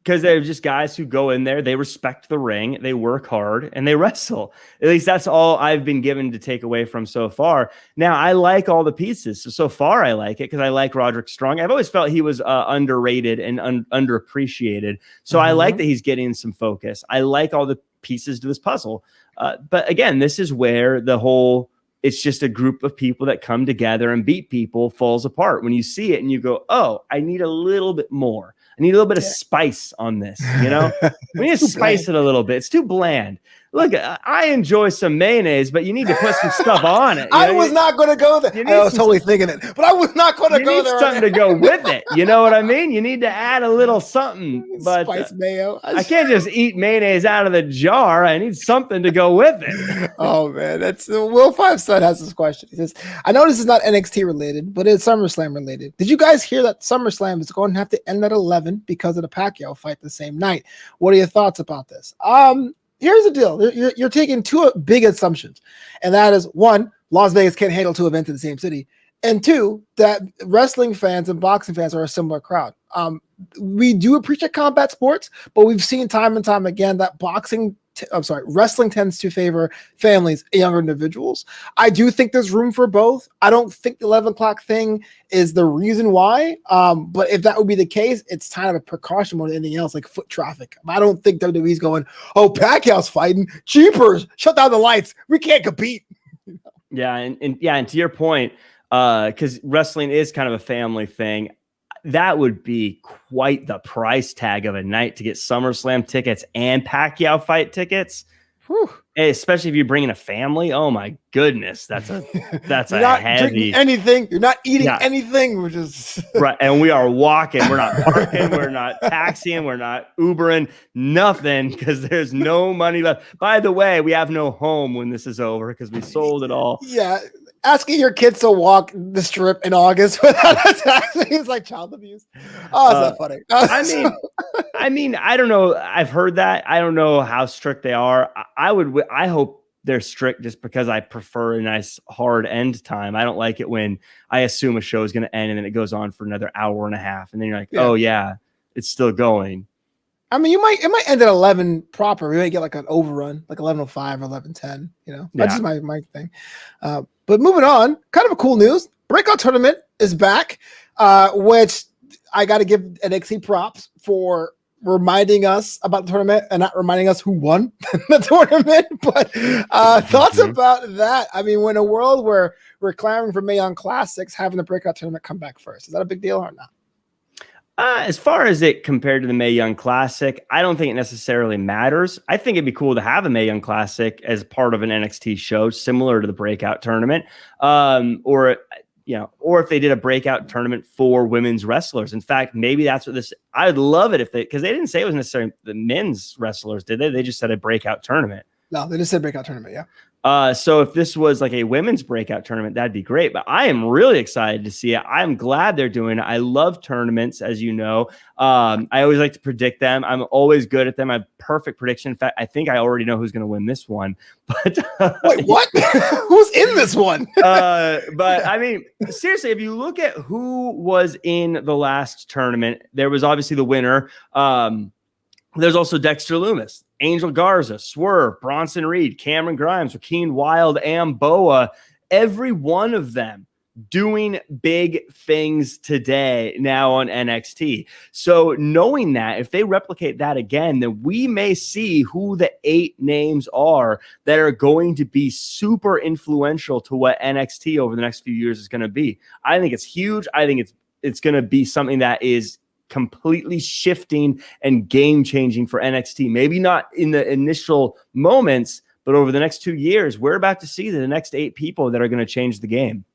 Because they're just guys who go in there, they respect the ring, they work hard, and they wrestle. At least that's all I've been given to take away from so far. Now, I like all the pieces. So far, I like it because I like Roderick Strong. I've always felt he was underrated and underappreciated. So I like that he's getting some focus. I like all the pieces to this puzzle. But again, this is where the whole, it's just a group of people that come together and beat people falls apart. When you see it and you go, oh, I need a little bit more. I need a little bit of spice on this, you know? We need to spice it a little bit. It's too bland. Look, I enjoy some mayonnaise, but you need to put some stuff on it. I was not going to go there. I was totally thinking it, but I was not going to go there. You need something to go with it. You know what I mean? You need to add a little something. But spice mayo. I can't just eat mayonnaise out of the jar. I need something to go with it. Oh, man. That's Will Five Son has this question. He says, I know this is not NXT related, but it's SummerSlam related. Did you guys hear that SummerSlam is going to have to end at 11 because of the Pacquiao fight the same night? What are your thoughts about this? Here's the deal. You're taking two big assumptions, and that is, one, Las Vegas can't handle two events in the same city, and two, that wrestling fans and boxing fans are a similar crowd. We do appreciate combat sports, but we've seen time and time again that wrestling tends to favor families and younger individuals. I do think there's room for both. I don't think the 11 o'clock thing is the reason why. But if that would be the case, it's kind of a precaution more than anything else, like foot traffic. I don't think WWE's going, oh, Pacquiao's fighting, cheapers, shut down the lights. We can't compete. Yeah. And to your point, because wrestling is kind of a family thing, that would be quite the price tag of a night to get SummerSlam tickets and Pacquiao fight tickets. Whew. Especially if you bring in a family. Oh my goodness, that's a heavy anything. You're not eating anything. We're just right, and we are walking. We're not parking. We're not taxiing. We're not Ubering. Nothing, because there's no money left. By the way, we have no home when this is over because we sold it all. Yeah. Asking your kids to walk the strip in August without a taxi is like child abuse. Oh, it's not funny. I mean, I don't know. I've heard that. I don't know how strict they are. I hope they're strict just because I prefer a nice hard end time. I don't like it when I assume a show is going to end and then it goes on for another hour and a half. And then you're like, oh yeah, it's still going. I mean, it might end at 11 proper. We might get like an overrun, like 11:05 or 11:10. You know, that's just my thing. But moving on, kind of a cool news. Breakout tournament is back, which I got to give NXT props for reminding us about the tournament and not reminding us who won the tournament. But thoughts about that? I mean, in a world where we're clamoring for Mae Young Classics, having the Breakout tournament come back first, is that a big deal or not? As far as it compared to the Mae Young Classic, I don't think it necessarily matters. I think it'd be cool to have a Mae Young Classic as part of an NXT show, similar to the Breakout tournament, or if they did a Breakout tournament for women's wrestlers. In fact, maybe that's what this. I'd love it because they didn't say it was necessarily the men's wrestlers, did they? They just said a Breakout tournament. No, they just said Breakout tournament. Yeah. So if this was like a women's Breakout tournament, that'd be great. But I am really excited to see it. I'm glad they're doing it. I love tournaments, as you know. I always like to predict them. I'm always good at them. I have perfect prediction. In fact, I think I already know who's going to win this one. But wait, what? Who's in this one? But I mean, seriously, if you look at who was in the last tournament, there was obviously the winner. There's also Dexter Lumis, Angel Garza, Swerve, Bronson Reed, Cameron Grimes, Joaquin Wilde, and Boa. Every one of them doing big things today now on NXT. So knowing that, if they replicate that again, then we may see who the 8 names are that are going to be super influential to what NXT over the next few years is going to be. I think it's huge. I think it's going to be something that is completely shifting and game-changing for NXT. Maybe not in the initial moments, but over the next 2 years, we're about to see the next 8 people that are going to change the game.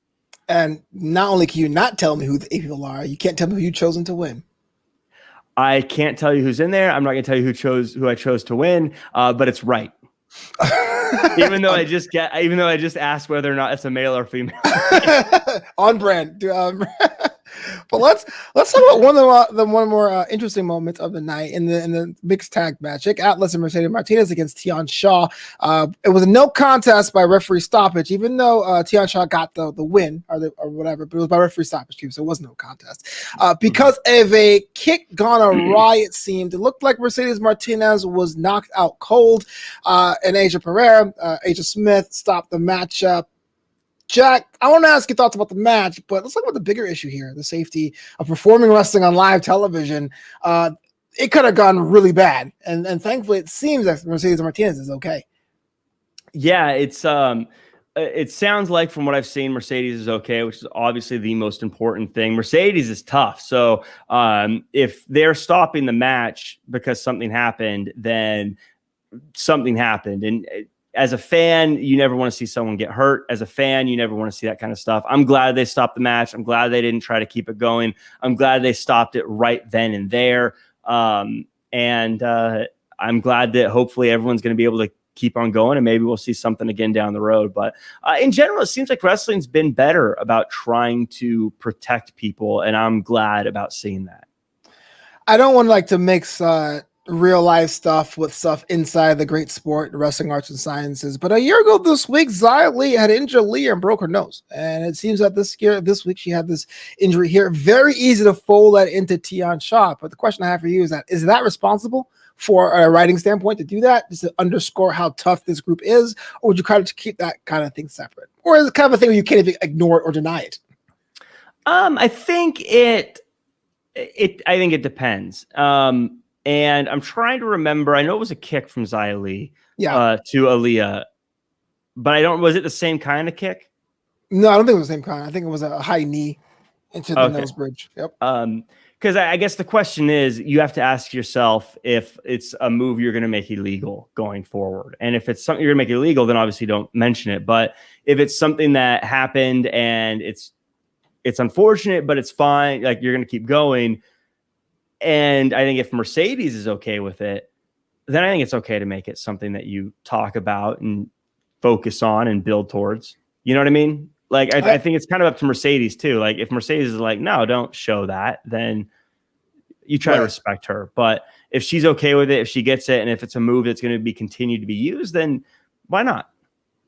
And not only can you not tell me who the 8 people are, you can't tell me who you've chosen to win. I can't tell you who's in there. I'm not going to tell you who I chose to win, but it's right. even though I just asked whether or not it's a male or female. On brand. But let's talk about one of the more interesting moments of the night in the mixed tag match. Atlas and Mercedes Martinez against Tian Shaw. It was a no contest by referee stoppage, even though Tian Shaw got the win or whatever, but it was by referee stoppage too, so it was no contest. Because of a kick gone awry, it seemed. It looked like Mercedes Martinez was knocked out cold, and Asia Smith stopped the matchup. Jack, I want to ask your thoughts about the match, but let's talk about the bigger issue here, the safety of performing wrestling on live television. It could have gone really bad, and thankfully it seems that Mercedes Martinez is okay. Yeah, it sounds like from what I've seen, Mercedes is okay, which is obviously the most important thing. Mercedes is tough, so if they're stopping the match because something happened, then something happened. And as a fan, you never want to see someone get hurt. As a fan, you never want to see that kind of stuff. I'm glad they stopped the match. I'm glad they didn't try to keep it going. I'm glad they stopped it right then and there. And I'm glad that hopefully everyone's going to be able to keep on going, and maybe we'll see something again down the road. But in general, it seems like wrestling's been better about trying to protect people, and I'm glad about seeing that. I don't want to mix real life stuff with stuff inside the great sport, wrestling arts and sciences. But a year ago this week, Xia Li had injured Leah and broke her nose. And it seems that this week she had this injury here. Very easy to fold that into Tian Sha. But the question I have for you is that responsible for a writing standpoint to do that, just to underscore how tough this group is? Or would you kind of keep that kind of thing separate? Or is it kind of a thing where you can't even ignore it or deny it? I think it depends. And I'm trying to remember. I know it was a kick from Xia Li to Aaliyah, but was it the same kind of kick? No, I don't think it was the same kind. I think it was a high knee into the nose bridge. Yep. Because I guess the question is, you have to ask yourself if it's a move you're going to make illegal going forward. And if it's something you're going to make illegal, then obviously don't mention it. But if it's something that happened and it's unfortunate, but it's fine, like you're going to keep going. And I think if Mercedes is okay with it, then I think it's okay to make it something that you talk about and focus on and build towards. You know what I mean? Like, I think it's kind of up to Mercedes too. Like, if Mercedes is like, no, don't show that, then you try to respect her. But if she's okay with it, if she gets it, and if it's a move that's going to be continued to be used, then why not?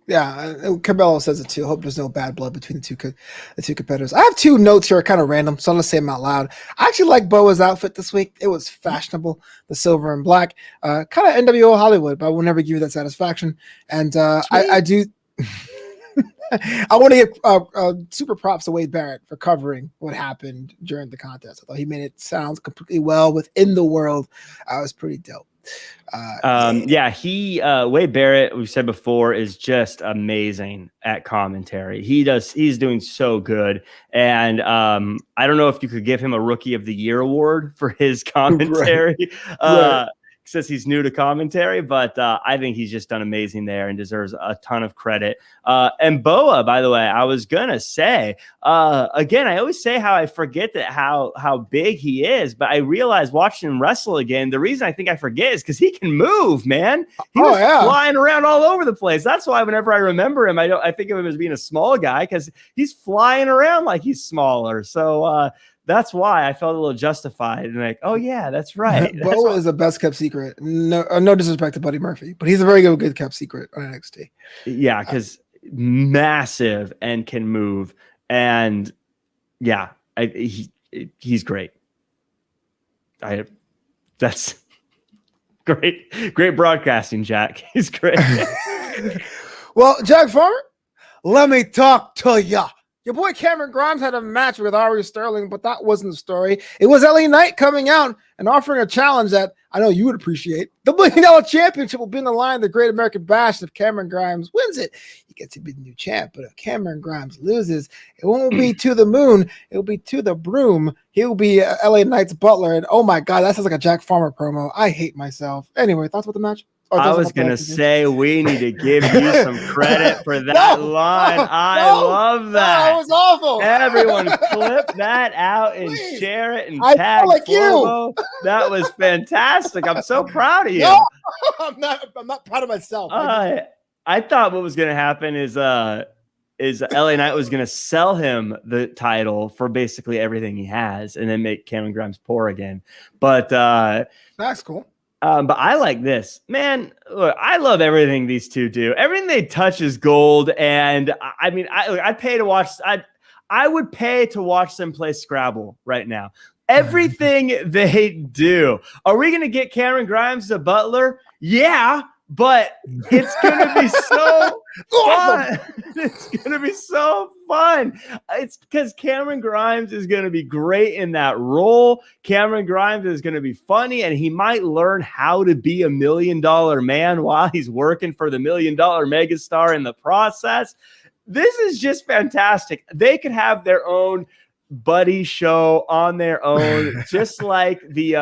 Yeah, Cabello says it too. Hope there's no bad blood between the two competitors. I have two notes here, kind of random, so I'm gonna say them out loud. I actually like Boa's outfit this week. It was fashionable, the silver and black, kind of NWO Hollywood, but I will never give you that satisfaction. And I do. I want to give super props to Wade Barrett for covering what happened during the contest. I thought he made it sound completely well within the world. I was pretty dope. Wade Barrett, we've said before, is just amazing at commentary. He's doing so good. And I don't know if you could give him a Rookie of the Year award for his commentary. Right. Says he's new to commentary, but I think he's just done amazing there and deserves a ton of credit. And Boa, by the way, I was gonna say again, I always say how I forget how big he is, but I realized watching him wrestle again, the reason I think I forget is because he can move, man. He was flying around all over the place. That's why whenever I remember him, I think of him as being a small guy because he's flying around like he's smaller. So that's why I felt a little justified and like, oh yeah, that's right. Boa is the best kept secret. No disrespect to Buddy Murphy, but he's a very good kept secret on NXT. Yeah, because massive and can move, and yeah, he's great. That's great broadcasting, Jack. He's great. Well, Jack Farmer, let me talk to ya. Your boy Cameron Grimes had a match with Ari Sterling, but that wasn't the story. It was LA Knight coming out and offering a challenge that I know you would appreciate. The $1 million championship will be in the line of the Great American Bash. If Cameron Grimes wins it, he gets to be the new champ. But if Cameron Grimes loses, it won't be to the moon. It will be to the broom. He'll be LA Knight's butler. And oh my God, that sounds like a Jack Farmer promo. I hate myself. Anyway, thoughts about the match? I was going to say we need to give you some credit for that line. I love that. That was awful. Everyone clip that out and share it and tag Flobo. That was fantastic. I'm so proud of you. No, I'm not proud of myself. I thought what was going to happen is LA Knight was going to sell him the title for basically everything he has and then make Cameron Grimes poor again. But that's cool. But I like this, man. Look, I love everything these two do. Everything they touch is gold. And I mean, I'd pay to watch. I would pay to watch them play Scrabble right now. Everything they do. Are we going to get Cameron Grimes a butler? Yeah, but it's going to be so fun. It's going to be so fun. It's because Cameron Grimes is going to be great in that role. Cameron Grimes is going to be funny, and he might learn how to be $1 million man while he's working for the $1 million megastar in the process. This is just fantastic. They could have their own buddy show on their own, just like the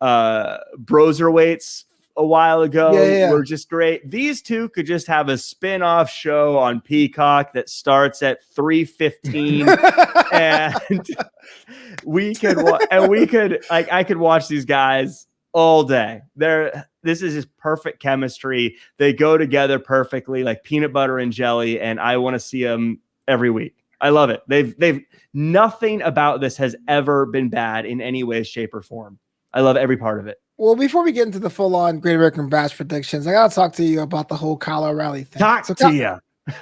Broserweights a while ago Yeah. were just great. These two could just have a spin-off show on Peacock that starts at 3:15 and I could watch these guys all day. This is just perfect chemistry. They go together perfectly, like peanut butter and jelly, and I want to see them every week. I love it. They've nothing about this has ever been bad in any way, shape, or form. I love every part of it. Well, before we get into the full-on Great American Bash predictions, I gotta talk to you about the whole Kyle O'Reilly thing.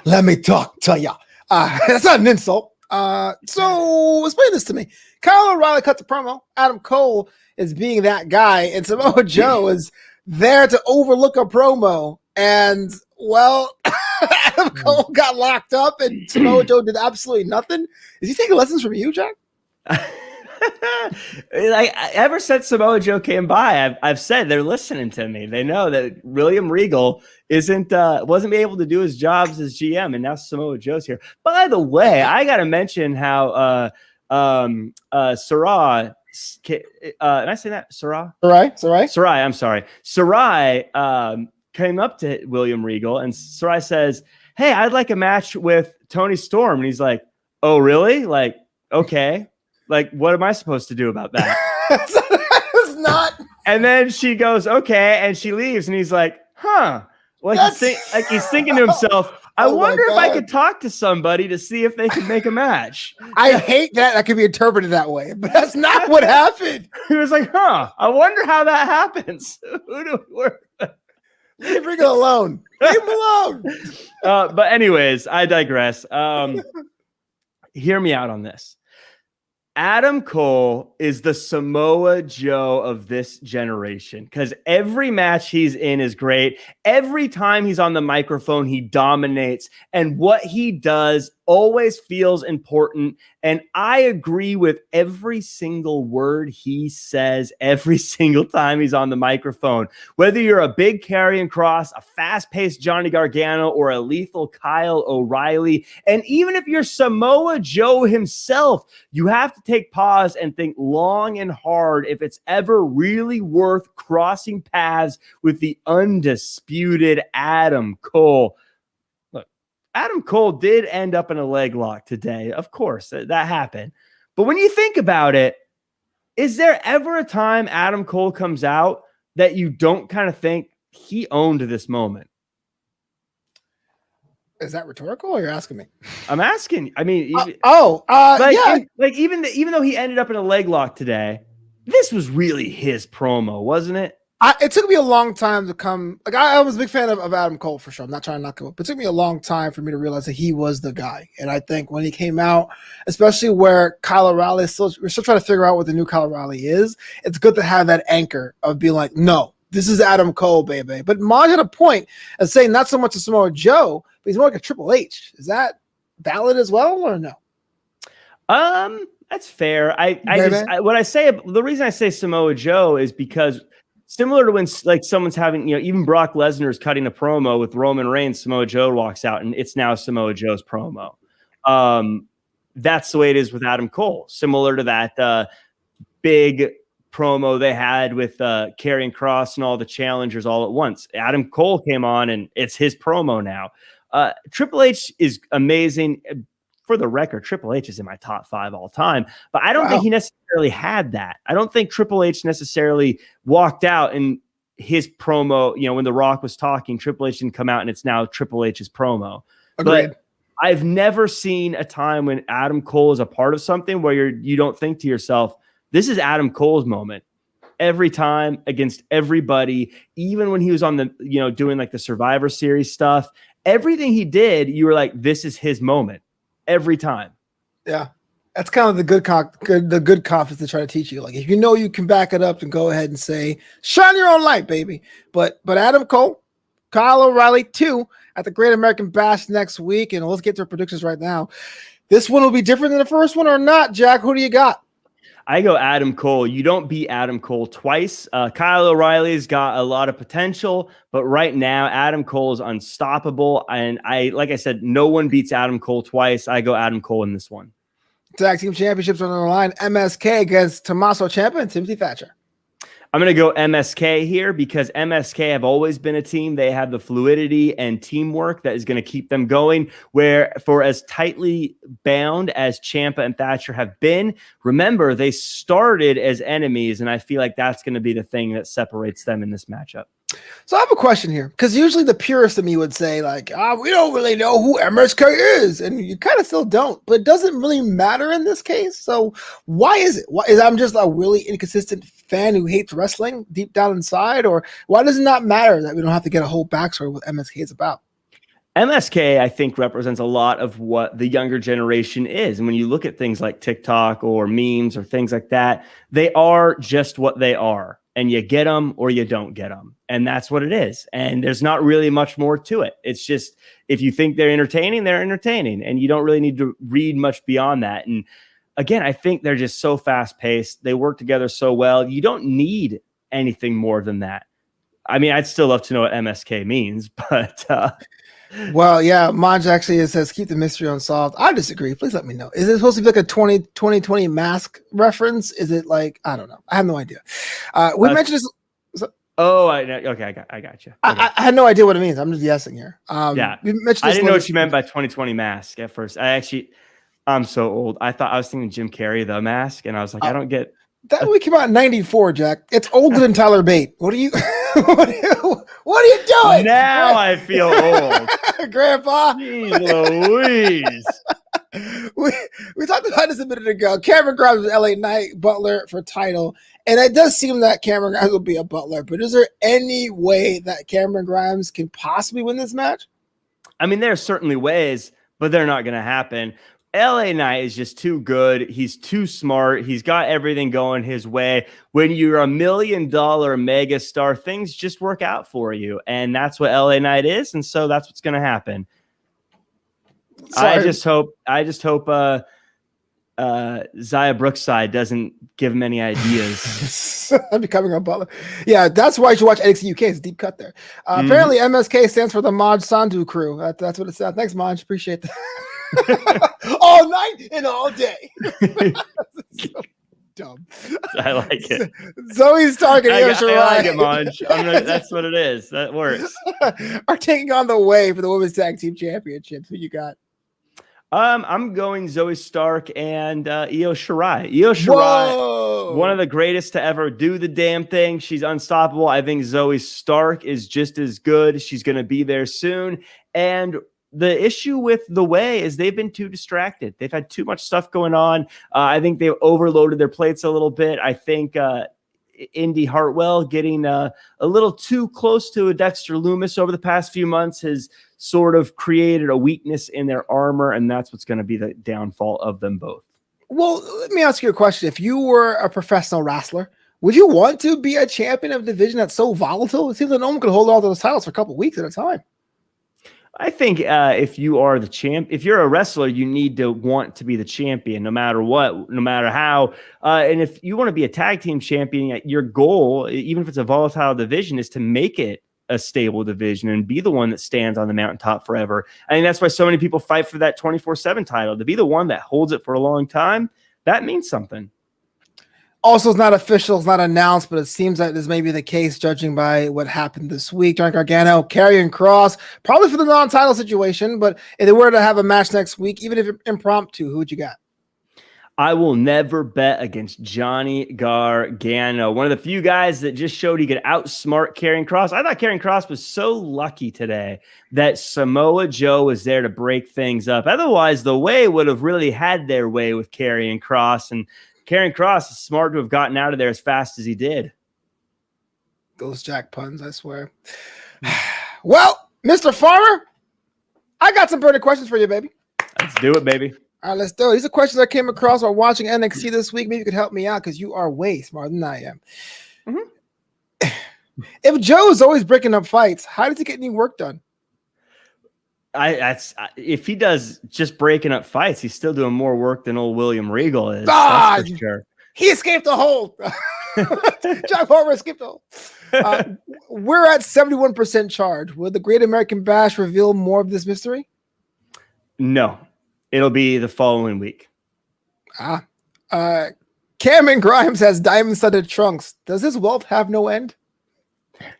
Let me talk to you. That's not an insult. So explain this to me. Kyle O'Reilly cut the promo. Adam Cole is being that guy, and Samoa Joe is there to overlook a promo. And well, Adam Cole got locked up, and Samoa Joe did absolutely nothing. Is he taking lessons from you, Jack? Ever since Samoa Joe came by, I've said they're listening to me. They know that William Regal wasn't able to do his jobs as GM, and now Samoa Joe's here. By the way, I got to mention how Sarai. Did I say that? Sarai? Sarai. I'm sorry. Sarai came up to William Regal, and Sarai says, "Hey, I'd like a match with Tony Storm." And he's like, "Oh, really? Like, okay. Like, what am I supposed to do about that?" It's not. And then she goes, "Okay," and she leaves, and he's like, "Huh." Well, he's thinking to himself, I wonder if I could talk to somebody to see if they can make a match. I hate that could be interpreted that way, but that's not what happened. He was like, "Huh, I wonder how that happens." Who do we work with? Leave Regal alone. Leave him alone. But anyways, I digress. Hear me out on this. Adam Cole is the Samoa Joe of this generation because every match he's in is great. Every time he's on the microphone, he dominates. And what he does always feels important. And I agree with every single word he says every single time he's on the microphone. Whether you're a big Karrion Kross, a fast-paced Johnny Gargano, or a lethal Kyle O'Reilly, and even if you're Samoa Joe himself, you have to take pause and think long and hard if it's ever really worth crossing paths with the undisputed Adam Cole. Adam Cole did end up in a leg lock today. Of course, that happened. But when you think about it, is there ever a time Adam Cole comes out that you don't kind of think he owned this moment? Is that rhetorical or you're asking me? I'm asking. I mean, yeah. Even though he ended up in a leg lock today, this was really his promo, wasn't it? It took me a long time to come. Like I was a big fan of Adam Cole for sure. I'm not trying to knock him up, but it took me a long time for me to realize that he was the guy. And I think when he came out, especially where Kyle O'Reilly we're still trying to figure out what the new Kyle O'Reilly is. It's good to have that anchor of being like, no, this is Adam Cole, baby. But Maj had a point of saying not so much a Samoa Joe, but he's more like a Triple H. Is that valid as well or no? That's fair. The reason I say Samoa Joe is because similar to when like someone's having, even Brock Lesnar's cutting a promo with Roman Reigns, Samoa Joe walks out and it's now Samoa Joe's promo. That's the way it is with Adam Cole. Similar to that big promo they had with Karrion Kross and all the challengers all at once. Adam Cole came on and it's his promo now. Triple H is amazing. For the record, Triple H is in my top 5 all time, but I don't think he necessarily had that. I don't think Triple H necessarily walked out and his promo, when The Rock was talking, Triple H didn't come out and it's now Triple H's promo. Agreed. But I've never seen a time when Adam Cole is a part of something where you don't think to yourself, this is Adam Cole's moment. Every time against everybody, even when he was on the, doing like the Survivor Series stuff, everything he did, you were like, this is his moment. Every time. Yeah. That's kind of the good confidence to try to teach you. Like, if you can back it up and go ahead and say, shine your own light, baby. But Adam Cole, Kyle O'Reilly, 2 at the Great American Bash next week. And let's get to our predictions right now. This one will be different than the first one or not, Jack? Who do you got? I go Adam Cole. You don't beat Adam Cole twice. Kyle O'Reilly's got a lot of potential, but right now Adam Cole is unstoppable. And like I said, no one beats Adam Cole twice. I go Adam Cole in this one. Tag team championships on the line. MSK against Tommaso Ciampa and Timothy Thatcher. I'm going to go MSK here because MSK have always been a team. They have the fluidity and teamwork that is going to keep them going, where for as tightly bound as Ciampa and Thatcher have been, remember, they started as enemies, and I feel like that's going to be the thing that separates them in this matchup. So I have a question here, because usually the purist of me would say, like, we don't really know who MSK is, and you kind of still don't, but it doesn't really matter in this case. So why is it? Why is I'm just a really inconsistent fan who hates wrestling deep down inside, or why does it not matter that we don't have to get a whole backstory of what MSK is about? MSK, I think, represents a lot of what the younger generation is. And when you look at things like TikTok or memes or things like that, they are just what they are. And you get them or you don't get them. And that's what it is. And there's not really much more to it. It's just, if you think they're entertaining, they're entertaining. And you don't really need to read much beyond that. And again, I think they're just so fast paced. They work together so well. You don't need anything more than that. I mean, I'd still love to know what MSK means, but well, yeah, Maj actually says keep the mystery unsolved. I disagree. Please let me know. Is it supposed to be like a 2020 mask reference? Is it like, I don't know. I have no idea. We mentioned this. Oh, okay, I got you. Okay. I had no idea what it means. I'm just guessing here. Yeah, we mentioned I didn't know what you meant by 2020 mask at first. I'm so old. I was thinking Jim Carrey, The Mask, and I was like, I don't get that movie came out in '94, Jack. It's older than Tyler Bate. What are you what are you doing? Now I feel old. Grandpa. Jeez Louise. We talked about this a minute ago. Cameron Grimes was LA Knight Butler for title, and it does seem that Cameron Grimes will be a Butler. But is there any way that Cameron Grimes can possibly win this match? I mean, there's certainly ways, but they're not going to happen. LA Knight is just too good. He's too smart. He's got everything going his way. When you're $1 million mega star, things just work out for you. And that's what LA Knight is. And so that's what's going to happen. Sorry. I just hope Zaya Brookside doesn't give him any ideas. I'm becoming a Butler. Yeah, that's why you should watch NXTUK. It's a deep cut there. Apparently MSK stands for the Maj Sandhu crew. That's what it says. Thanks, Maj. Appreciate that. All night and all day. So dumb. I like it. Zoe Stark and Io Shirai. I like it, Maj. That's what it is. That works. Are taking on the way for the Women's Tag Team Championships. Who you got? I'm going Zoe Stark and Io Shirai. Io Shirai, one of the greatest to ever do the damn thing. She's unstoppable. I think Zoe Stark is just as good. She's going to be there soon. And the issue with the way is they've been too distracted. They've had too much stuff going on. I think they've overloaded their plates a little bit. I think Indy Hartwell getting a little too close to a Dexter Lumis over the past few months has sort of created a weakness in their armor, and that's what's going to be the downfall of them both. Well, let me ask you a question. If you were a professional wrestler, would you want to be a champion of a division that's so volatile? It seems like no one could hold on to those titles for a couple of weeks at a time. I think if you are the champ, if you're a wrestler, you need to want to be the champion no matter what, no matter how. And if you want to be a tag team champion, your goal, even if it's a volatile division, is to make it a stable division and be the one that stands on the mountaintop forever. I think that's why so many people fight for that 24/7 title, to be the one that holds it for a long time. That means something. Also, it's not official, it's not announced, but it seems like this may be the case, judging by what happened this week. Johnny Gargano, Karrion Kross, probably for the non-title situation, but if they were to have a match next week, even if impromptu, who would you got? I will never bet against Johnny Gargano, one of the few guys that just showed he could outsmart Karrion Kross. I thought Karrion Kross was so lucky today that Samoa Joe was there to break things up. Otherwise, the Way would have really had their way with Karrion Kross, and Karrion Kross is smart to have gotten out of there as fast as he did. Those Jack puns, I swear. Well, Mr. Farmer, I got some burning questions for you, baby. Let's do it, baby. All right, let's do it. These are questions I came across while watching NXT this week. Maybe you could help me out because you are way smarter than I am. Mm-hmm. If Joe is always breaking up fights, how does he get any work done? If he does just breaking up fights, he's still doing more work than old William Regal is. That's for sure. He escaped the hole. John Farmer escaped the hole. We're at 71% charge. Will the Great American Bash reveal more of this mystery? No, it'll be the following week. Cameron Grimes has diamond-studded trunks. Does his wealth have no end?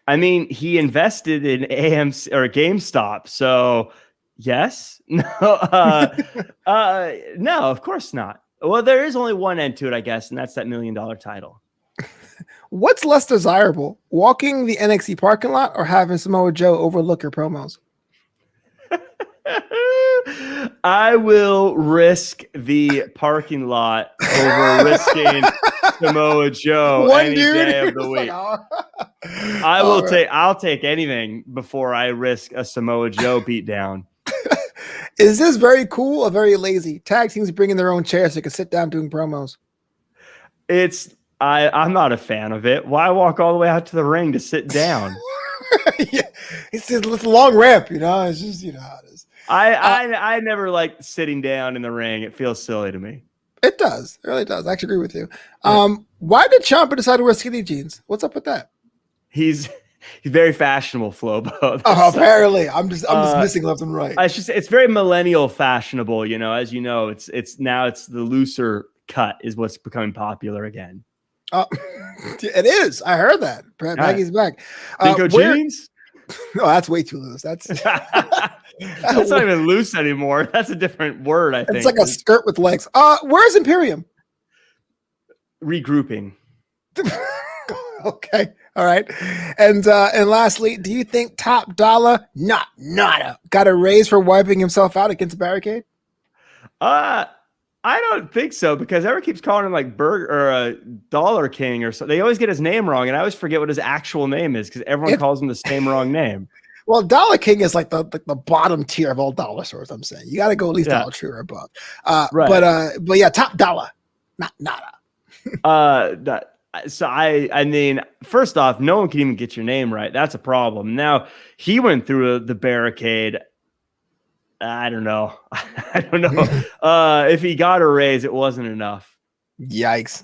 I mean, he invested in AMC or GameStop, so yes. No, no, of course not. Well, there is only one end to it, I guess, and that's that $1 million title. What's less desirable, walking the NXT parking lot or having Samoa Joe overlook your promos? I will risk the parking lot over risking Samoa Joe any day of the week. I'll take anything before I risk a Samoa Joe beatdown. Is this very cool or very lazy? Tag teams bringing their own chairs so you can sit down doing promos. I'm not a fan of it. Why walk all the way out to the ring to sit down? Yeah, it's a long ramp, you know. It's just, you know how it is. I never liked sitting down in the ring. It feels silly to me. It does. It really does. I actually agree with you. Why did Ciampa decide to wear skinny jeans? What's up with that? He's very fashionable, Flobo. Apparently. I'm just missing left and right. It's very millennial fashionable, you know. As you know, it's the looser cut is what's becoming popular again. It is. I heard that. Maggie's back. Dinko jeans? No, that's way too loose. That's that's not even loose anymore. That's a different word, I think. It's like a skirt with legs. Where's Imperium? Regrouping. Okay. All right. And lastly, do you think Top Dollar nada got a raise for wiping himself out against a barricade? I don't think so, because everyone keeps calling him like Burger or Dollar King or something. They always get his name wrong, and I always forget what his actual name is because everyone calls him the same wrong name. Well, Dollar King is like the bottom tier of all dollar stores. I'm saying you got to go at least Dollar Tree or above. Right. But yeah, Top Dollar, nada. So I mean, first off, no one can even get your name right. That's a problem. Now he went through the barricade. I don't know. If he got a raise, it wasn't enough. Yikes.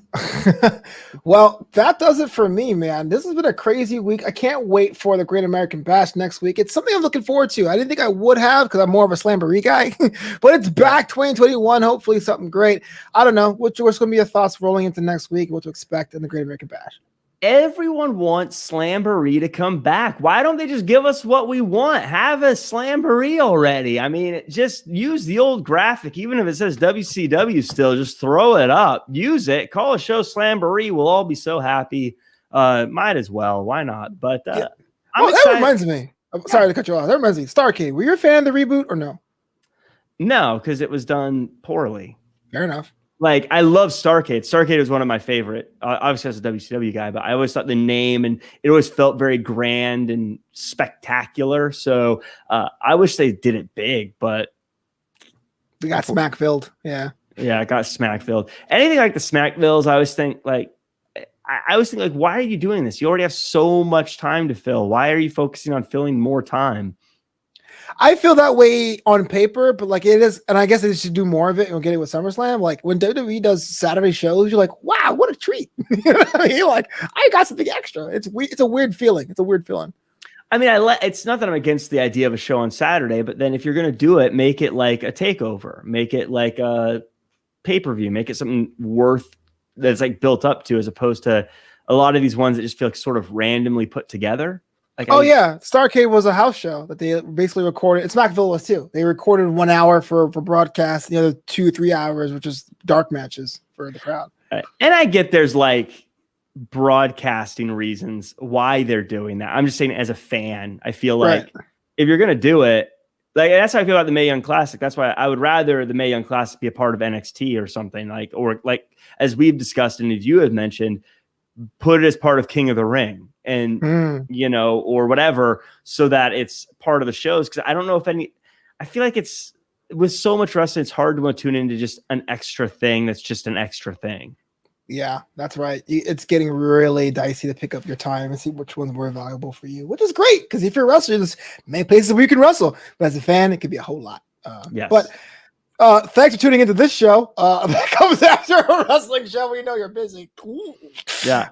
Well, that does it for me, man. This has been a crazy week. I can't wait for the Great American Bash next week. It's something I'm looking forward to. I didn't think I would have because I'm more of a Slamboree guy, but it's back 2021. Hopefully something great. I don't know. What's going to be your thoughts rolling into next week? What to expect in the Great American Bash? Everyone wants Slamboree to come back. Why don't they just give us what we want? Have a Slamboree already. I mean, just use the old graphic. Even if it says WCW still, just throw it up. Use it. Call a show Slamboree. We'll all be so happy. Might as well. Why not? But that reminds me. I'm sorry to cut you off. That reminds me. Starrcade. Were you a fan of the reboot or no? No, because it was done poorly. Fair enough. Like, I love Starrcade. Starrcade was one of my favorite. Obviously, as a WCW guy, but I always thought the name and it always felt very grand and spectacular. So I wish they did it big, but we got smack filled. Yeah, it got smack filled. Anything like the Smackvilles, I always think like, why are you doing this? You already have so much time to fill. Why are you focusing on filling more time? I feel that way on paper, but like it is, and I guess they should do more of it and we'll get it with SummerSlam. Like when WWE does Saturday shows, you're like, wow, what a treat. You know what I mean? You're like, I got something extra. It's a weird feeling. It's a weird feeling. I mean, it's not that I'm against the idea of a show on Saturday, but then if you're going to do it, make it like a takeover, make it like a pay-per-view, make it something worth that's like built up to, as opposed to a lot of these ones that just feel like sort of randomly put together. Like Starrcade was a house show that they basically recorded. It's Smackville was too. They recorded 1 hour for broadcast, the other 2-3 hours, which is dark matches for the crowd. Right. And I get there's like broadcasting reasons why they're doing that. I'm just saying, as a fan, I feel like if you're gonna do it, like that's how I feel about the Mae Young Classic. That's why I would rather the Mae Young Classic be a part of NXT or something or as we've discussed and as you had mentioned, put it as part of King of the Ring. And or whatever, so that it's part of the shows. Because I don't know I feel like it's with so much wrestling, it's hard to want to tune into just an extra thing that's just an extra thing. Yeah, that's right. It's getting really dicey to pick up your time and see which one's more valuable for you, which is great because if you're a wrestler, there's many places where you can wrestle. But as a fan, it could be a whole lot. Yes. But thanks for tuning into this show. That comes after a wrestling show. We know you're busy. Yeah.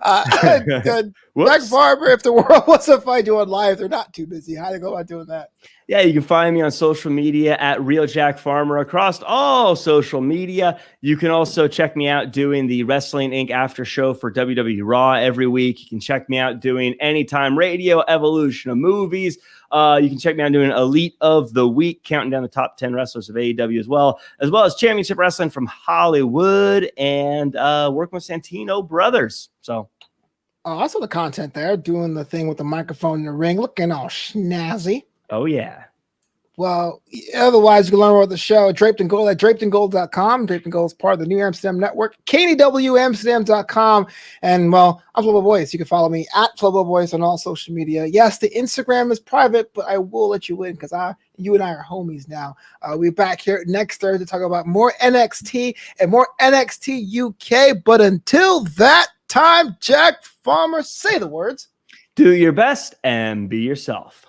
Good. Jack Whoops. Farmer, if the world wants to find you on live, they're not too busy. How do they go about doing that? Yeah, you can find me on social media at Real Jack Farmer across all social media. You can also check me out doing the Wrestling Inc. after show for WWE Raw every week. You can check me out doing Anytime Radio, Evolution of Movies. You can check me out doing Elite of the Week, counting down the top 10 wrestlers of AEW as well as Championship Wrestling from Hollywood and working with Santino Brothers. So. I saw the content there, doing the thing with the microphone in the ring, looking all snazzy. Oh, yeah. Well, otherwise, you can learn more about the show at Draped and Gold at drapedandgold.com. Draped and Gold is part of the New Amsterdam Network, KDWAmsterdam.com. And, well, I'm Flobo Boyce. You can follow me at Flobo Boyce on all social media. Yes, the Instagram is private, but I will let you in because you and I are homies now. We're back here next Thursday to talk about more NXT and more NXT UK. But until that time, Jack Farmer, say the words. Do your best and be yourself.